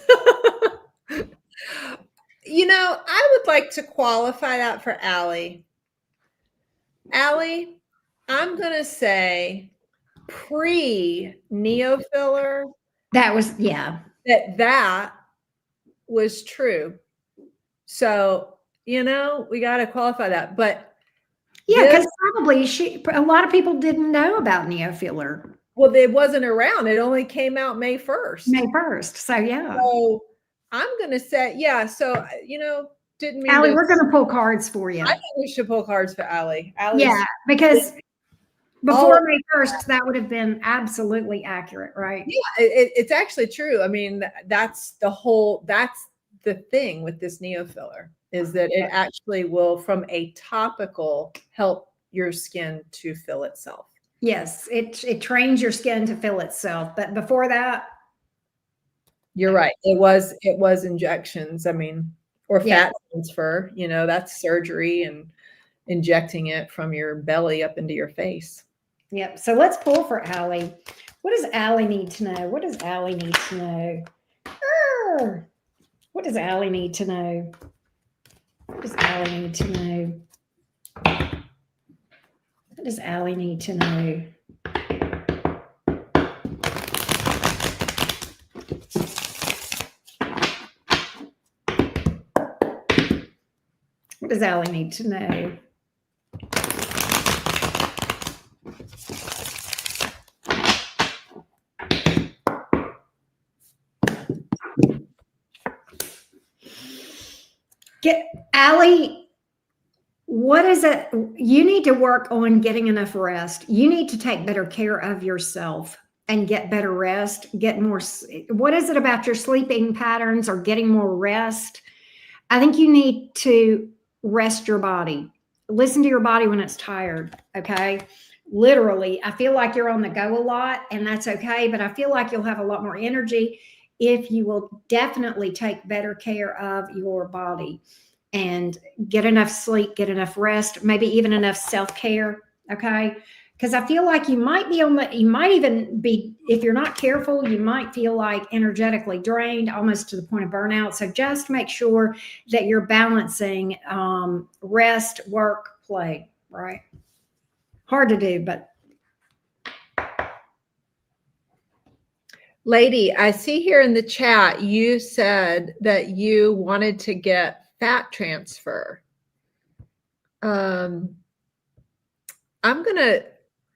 I would like to qualify that for Allie. Allie, I'm going to say pre-neofiller. That was, yeah. That was true. So, we got to qualify that. But yeah, because probably a lot of people didn't know about neofiller. Well, it wasn't around. It only came out May 1st. May 1st. So, yeah. So I'm going to say, yeah. So, didn't mean Allie, we're going to pull cards for you. I think we should pull cards for Allie. Yeah, because before May 1st, that would have been absolutely accurate, right? Yeah, it's actually true. I mean, that's the thing with this neofiller is that it actually will, from a topical, help your skin to fill itself. Yes, it trains your skin to fill itself. But before that, you're right. It was injections. I mean, or fat transfer, that's surgery and injecting it from your belly up into your face. Yep. So let's pull for Allie. What does Allie need to know? What does Allie need to know? What does Allie need to know? What does Allie need to know? What does Allie need to know? What does Allie need to know? Allie, what is it? You need to work on getting enough rest. You need to take better care of yourself and get better rest, get more. What is it about your sleeping patterns or getting more rest? I think you need to rest your body. listen to your body when it's tired. Okay. Literally, I feel like you're on the go a lot, and that's okay. But I feel like you'll have a lot more energy if you will definitely take better care of your body and get enough sleep, get enough rest, maybe even enough self-care. Okay. Because I feel like you might be you might even be, if you're not careful, you might feel like energetically drained, almost to the point of burnout. So just make sure that you're balancing rest, work, play, right? Hard to do, but. Lady, I see here in the chat, you said that you wanted to get fat transfer. I'm going to,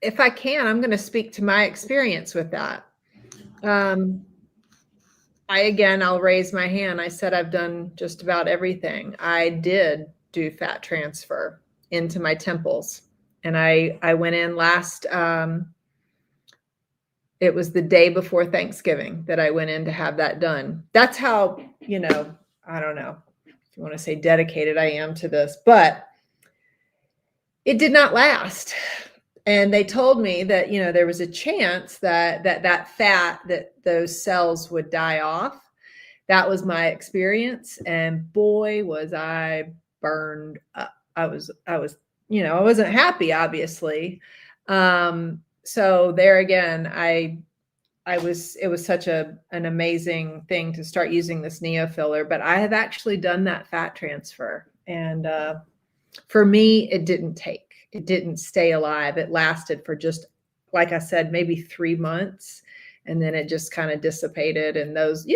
if I can, I'm going to speak to my experience with that. I'll raise my hand. I said I've done just about everything. I did do fat transfer into my temples. And I went in last, it was the day before Thanksgiving that I went in to have that done. That's how, I don't know if you want to say dedicated I am to this, but it did not last. And they told me that, there was a chance that fat, that those cells would die off. That was my experience. And boy, was I burned up. I wasn't happy, obviously. So there again, it was such an amazing thing to start using this neofiller, but I have actually done that fat transfer. And for me, it didn't stay alive. It lasted for just, like I said, maybe 3 months. And then it just kind of dissipated, and those,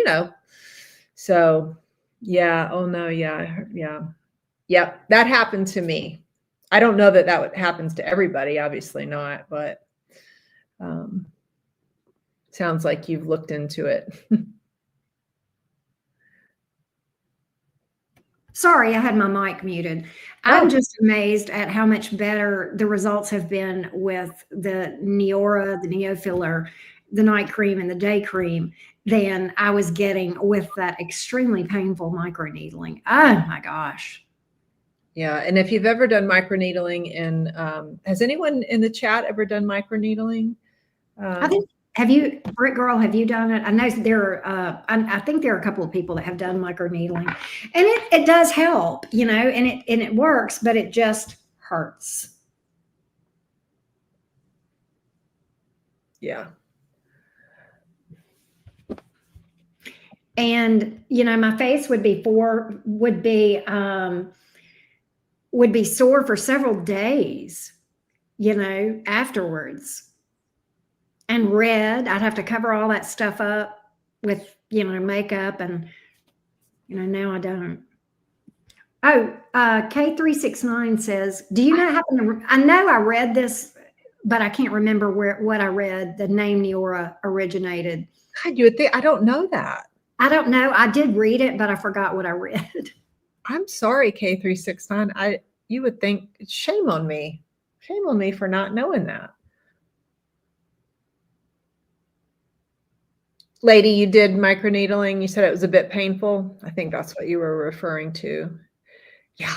so yeah. Oh no. Yeah. Yeah. Yep. That happened to me. I don't know that happens to everybody, obviously not, but sounds like you've looked into it. Sorry, I had my mic muted. I'm just amazed at how much better the results have been with the Neora, the Neofiller, the night cream, and the day cream than I was getting with that extremely painful microneedling. Oh my gosh. Yeah. And if you've ever done microneedling, and has anyone in the chat ever done microneedling? I think, Brick Girl, have you done it? I know I think there are a couple of people that have done microneedling, and it does help, and it works, but it just hurts. Yeah. And, my face would be sore for several days, afterwards. And red, I'd have to cover all that stuff up with, makeup, and, now I don't. Oh, K369 says, do you know I know I read this, but I can't remember what I read, the name Neora originated. God, you would think, I don't know that. I don't know. I did read it, but I forgot what I read. I'm sorry, K369. You would think, shame on me. Shame on me for not knowing that. Lady, you did microneedling. You said it was a bit painful. I think that's what you were referring to. Yeah.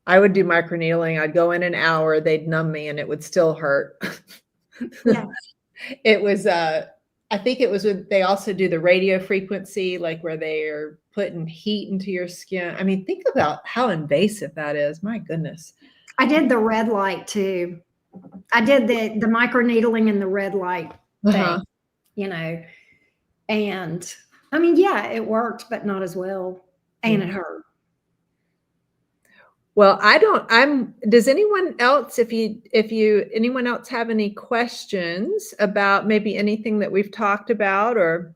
I would do microneedling. I'd go in an hour, they'd numb me, and it would still hurt. Yeah. It was, I think it was they also do the radio frequency, like where they are putting heat into your skin. I mean, think about how invasive that is. My goodness. I did the red light too. I did the microneedling and the red light thing, and I mean, yeah, it worked, but not as well. And it hurt. Well, does anyone else, anyone else have any questions about maybe anything that we've talked about, or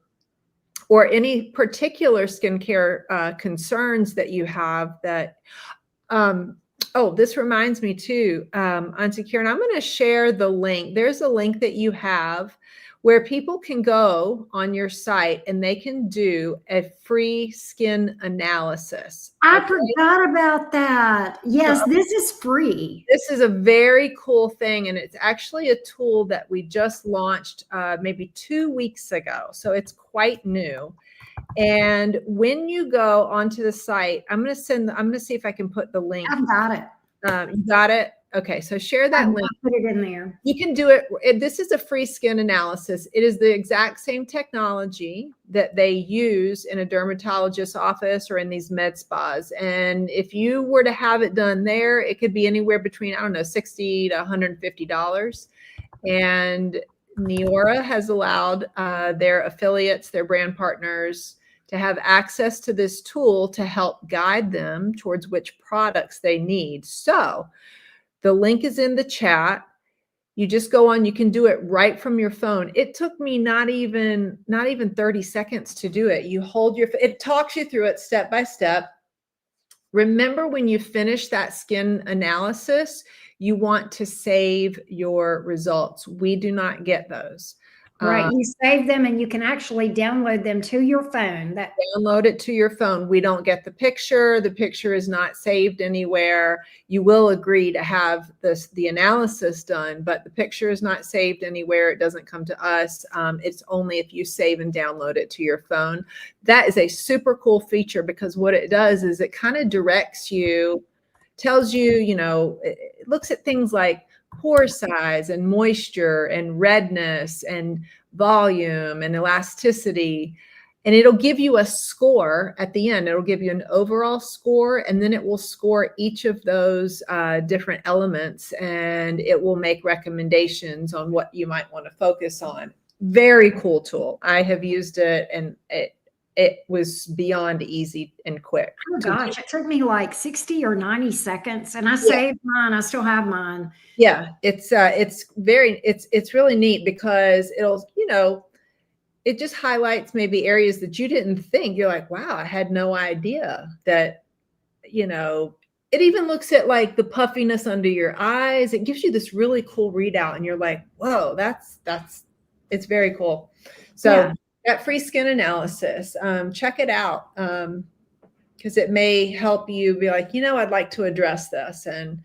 any particular skincare concerns that you have that, this reminds me too, Auntie Karen, I'm going to share the link. There's a link that you have where people can go on your site and they can do a free skin analysis. I forgot about that. Yes, this is free. This is a very cool thing, and it's actually a tool that we just launched maybe 2 weeks ago. So it's quite new. And when you go onto the site, I'm going to see if I can put the link. I've got it. You got it? Okay, so share that link. Put it in there. You can do it. This is a free skin analysis. It is the exact same technology that they use in a dermatologist's office or in these med spas. And if you were to have it done there, it could be anywhere between, I don't know, $60 to $150. And Neora has allowed their affiliates, their brand partners, to have access to this tool to help guide them towards which products they need. So the link is in the chat. You just go on, you can do it right from your phone. It took me not even 30 seconds to do it. You hold it talks you through it step by step. Remember, when you finish that skin analysis, you want to save your results. We do not get those. Right. You save them and you can actually download them to your phone. Download it to your phone. We don't get the picture. The picture is not saved anywhere. You will agree to have the analysis done, but the picture is not saved anywhere. It doesn't come to us. It's only if you save and download it to your phone. That is a super cool feature, because what it does is it kind of directs you, tells you, it looks at things like pore size and moisture and redness and volume and elasticity. And it'll give you a score at the end. It'll give you an overall score, and then it will score each of those different elements, and it will make recommendations on what you might want to focus on. Very cool tool. I have used it, and it was beyond easy and quick. Oh gosh, it took me like 60 or 90 seconds, and I saved mine. I still have mine. Yeah, it's really neat, because it'll, it just highlights maybe areas that you didn't think. You're like, wow, I had no idea that, it even looks at like the puffiness under your eyes. It gives you this really cool readout, and you're like, whoa, it's very cool. So that free skin analysis, check it out, because it may help you be like, I'd like to address this. And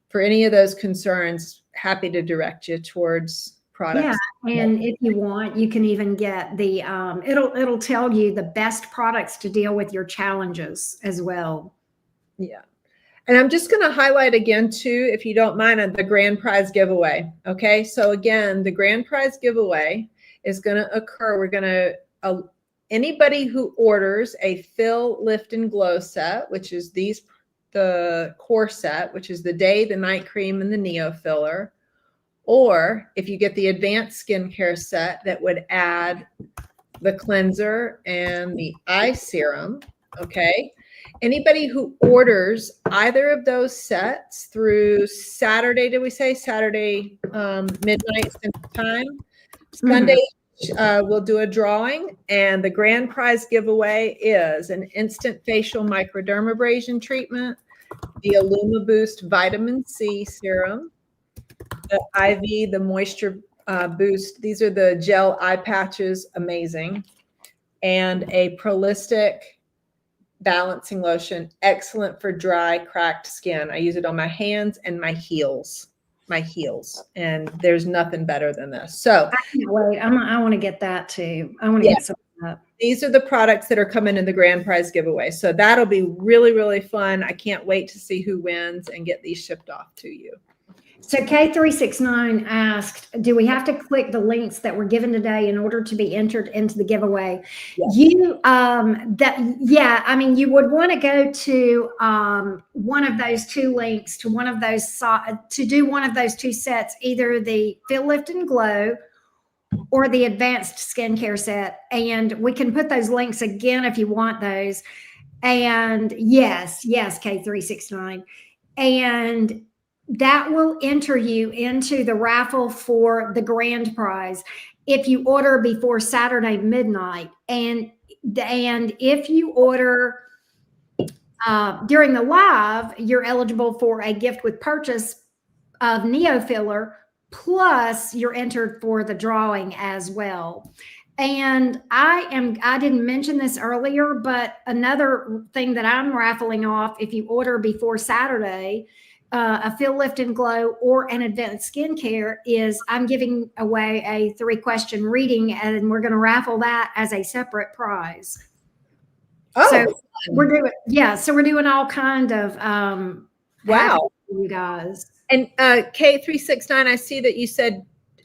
for any of those concerns, happy to direct you towards products. Yeah, and if you want, you can even get the it'll tell you the best products to deal with your challenges as well. Yeah. And I'm just going to highlight again too, if you don't mind, the grand prize giveaway. Okay. So again, the grand prize giveaway is going to occur. We're going to, anybody who orders a Fill, Lift, and Glow set, which is the core set, which is the day, the night cream, and the neo filler, or if you get the advanced skincare set that would add the cleanser and the eye serum. Okay. Anybody who orders either of those sets through Saturday, did we say Saturday, midnight Central Time? Sunday, we'll do a drawing, and the grand prize giveaway is an instant facial microdermabrasion treatment, the Illuma Boost Vitamin C Serum, the IV, the Moisture Boost. These are the gel eye patches, amazing, and a Prolistic balancing lotion, excellent for dry, cracked skin. I use it on my hands and my heels, and there's nothing better than this. So I can't wait. I want to get that too. I want to get some of that. These are the products that are coming in the grand prize giveaway. So that'll be really, really fun. I can't wait to see who wins and get these shipped off to you. So K369 asked, do we have to click the links that were given today in order to be entered into the giveaway? Yes. You would want to go to one of those two links to one of those to do one of those two sets, either the Fill, Lift, and Glow or the advanced skincare set. And we can put those links again if you want those. And yes, K369. And that will enter you into the raffle for the grand prize if you order before Saturday midnight. And if you order during the live, you're eligible for a gift with purchase of Neo Filler, plus you're entered for the drawing as well. And I didn't mention this earlier, but another thing that I'm raffling off, if you order before Saturday, a Fill, Lift, and Glow or an advanced skincare, is I'm giving away a 3-question reading, and we're going to raffle that as a separate prize. Oh, so we're doing all kind of wow. you guys. And K369, I see that you said,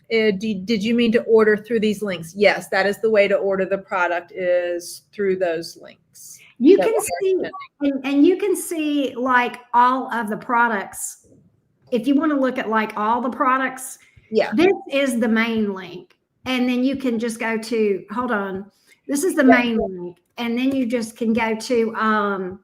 did you mean to order through these links? Yes, that is the way to order the product, is through those links. You can see, and you can see like all of the products. If you want to look at like all the products, yeah, this is the main link. And then you can just go to, hold on, this is the main link. And then you just can go to,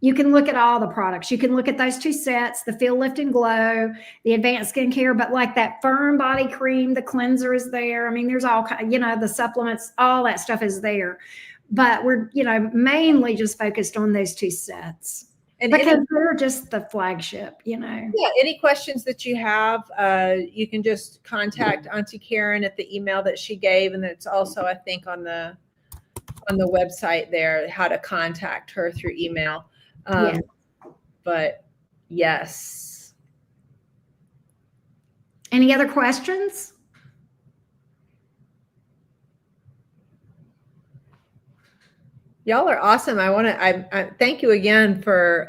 you can look at all the products. You can look at those 2 sets, the Feel, Lift, and Glow, the Advanced Skincare, but like that Firm Body Cream, the cleanser is there. I mean, there's all, the supplements, all that stuff is there. But we're, mainly just focused on those 2 sets. And because they're just the flagship, Yeah, any questions that you have, you can just contact Auntie Karen at the email that she gave. And it's also, I think, on the website there, how to contact her through email. But yes. Any other questions? Y'all are awesome. I thank you again for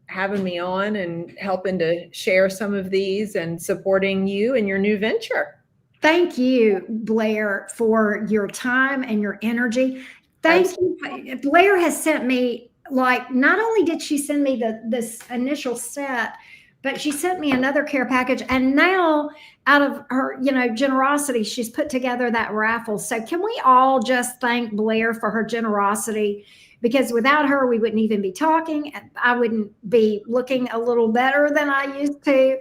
having me on and helping to share some of these and supporting you in your new venture. Thank you, Blair, for your time and your energy. Thank you. Blair has sent me, like, not only did she send me this initial set, but she sent me another care package. And now, out of her, generosity, she's put together that raffle. So can we all just thank Blair for her generosity? Because without her, we wouldn't even be talking. I wouldn't be looking a little better than I used to.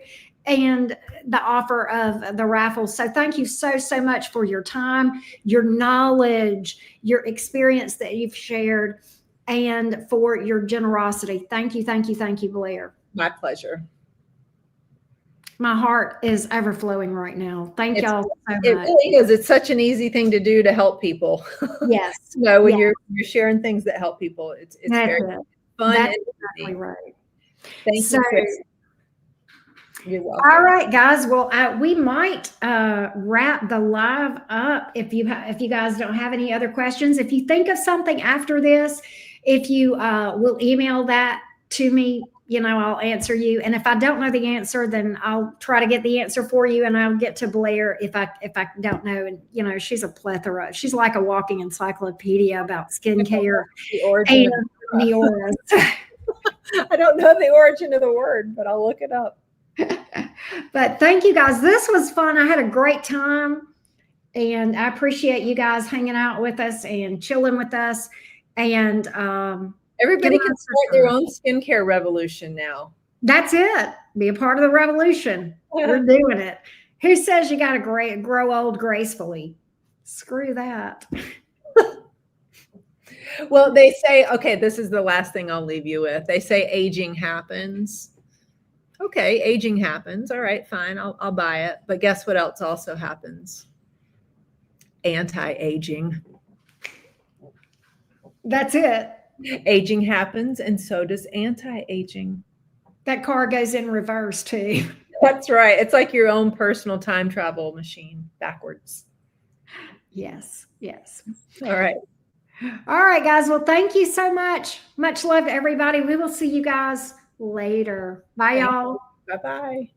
And the offer of the raffle. So thank you so, so much for your time, your knowledge, your experience that you've shared, and for your generosity. Thank you, thank you, thank you, Blair. My pleasure. My heart is overflowing right now. Thank y'all so much. It really is. It's such an easy thing to do to help people. Yes. When you're sharing things that help people, it's very fun. That's exactly right. Thank you, Chris. You're welcome. All right, guys. Well, we might wrap the live up if you guys don't have any other questions. If you think of something after this, if you will email that to me, I'll answer you. And if I don't know the answer, then I'll try to get the answer for you, and I'll get to Blair if I don't know. And she's a plethora. She's like a walking encyclopedia about skincare and Neoras. I don't know the origin of the word, but I'll look it up. But thank you guys. This was fun. I had a great time, and I appreciate you guys hanging out with us and chilling with us. And everybody can start their own skincare revolution now. That's it. Be a part of the revolution. We're doing it. Who says you got to grow old gracefully? Screw that. Well, they say, okay, this is the last thing I'll leave you with. They say aging happens. Okay, aging happens. All right, fine. I'll buy it. But guess what else also happens? Anti-aging. That's it. Aging happens, and so does anti-aging. That car goes in reverse too. That's right. It's like your own personal time travel machine backwards. Yes, yes. All right. All right, guys. Well, thank you so much. Much love to everybody. We will see you guys later. Bye, y'all. Bye-bye.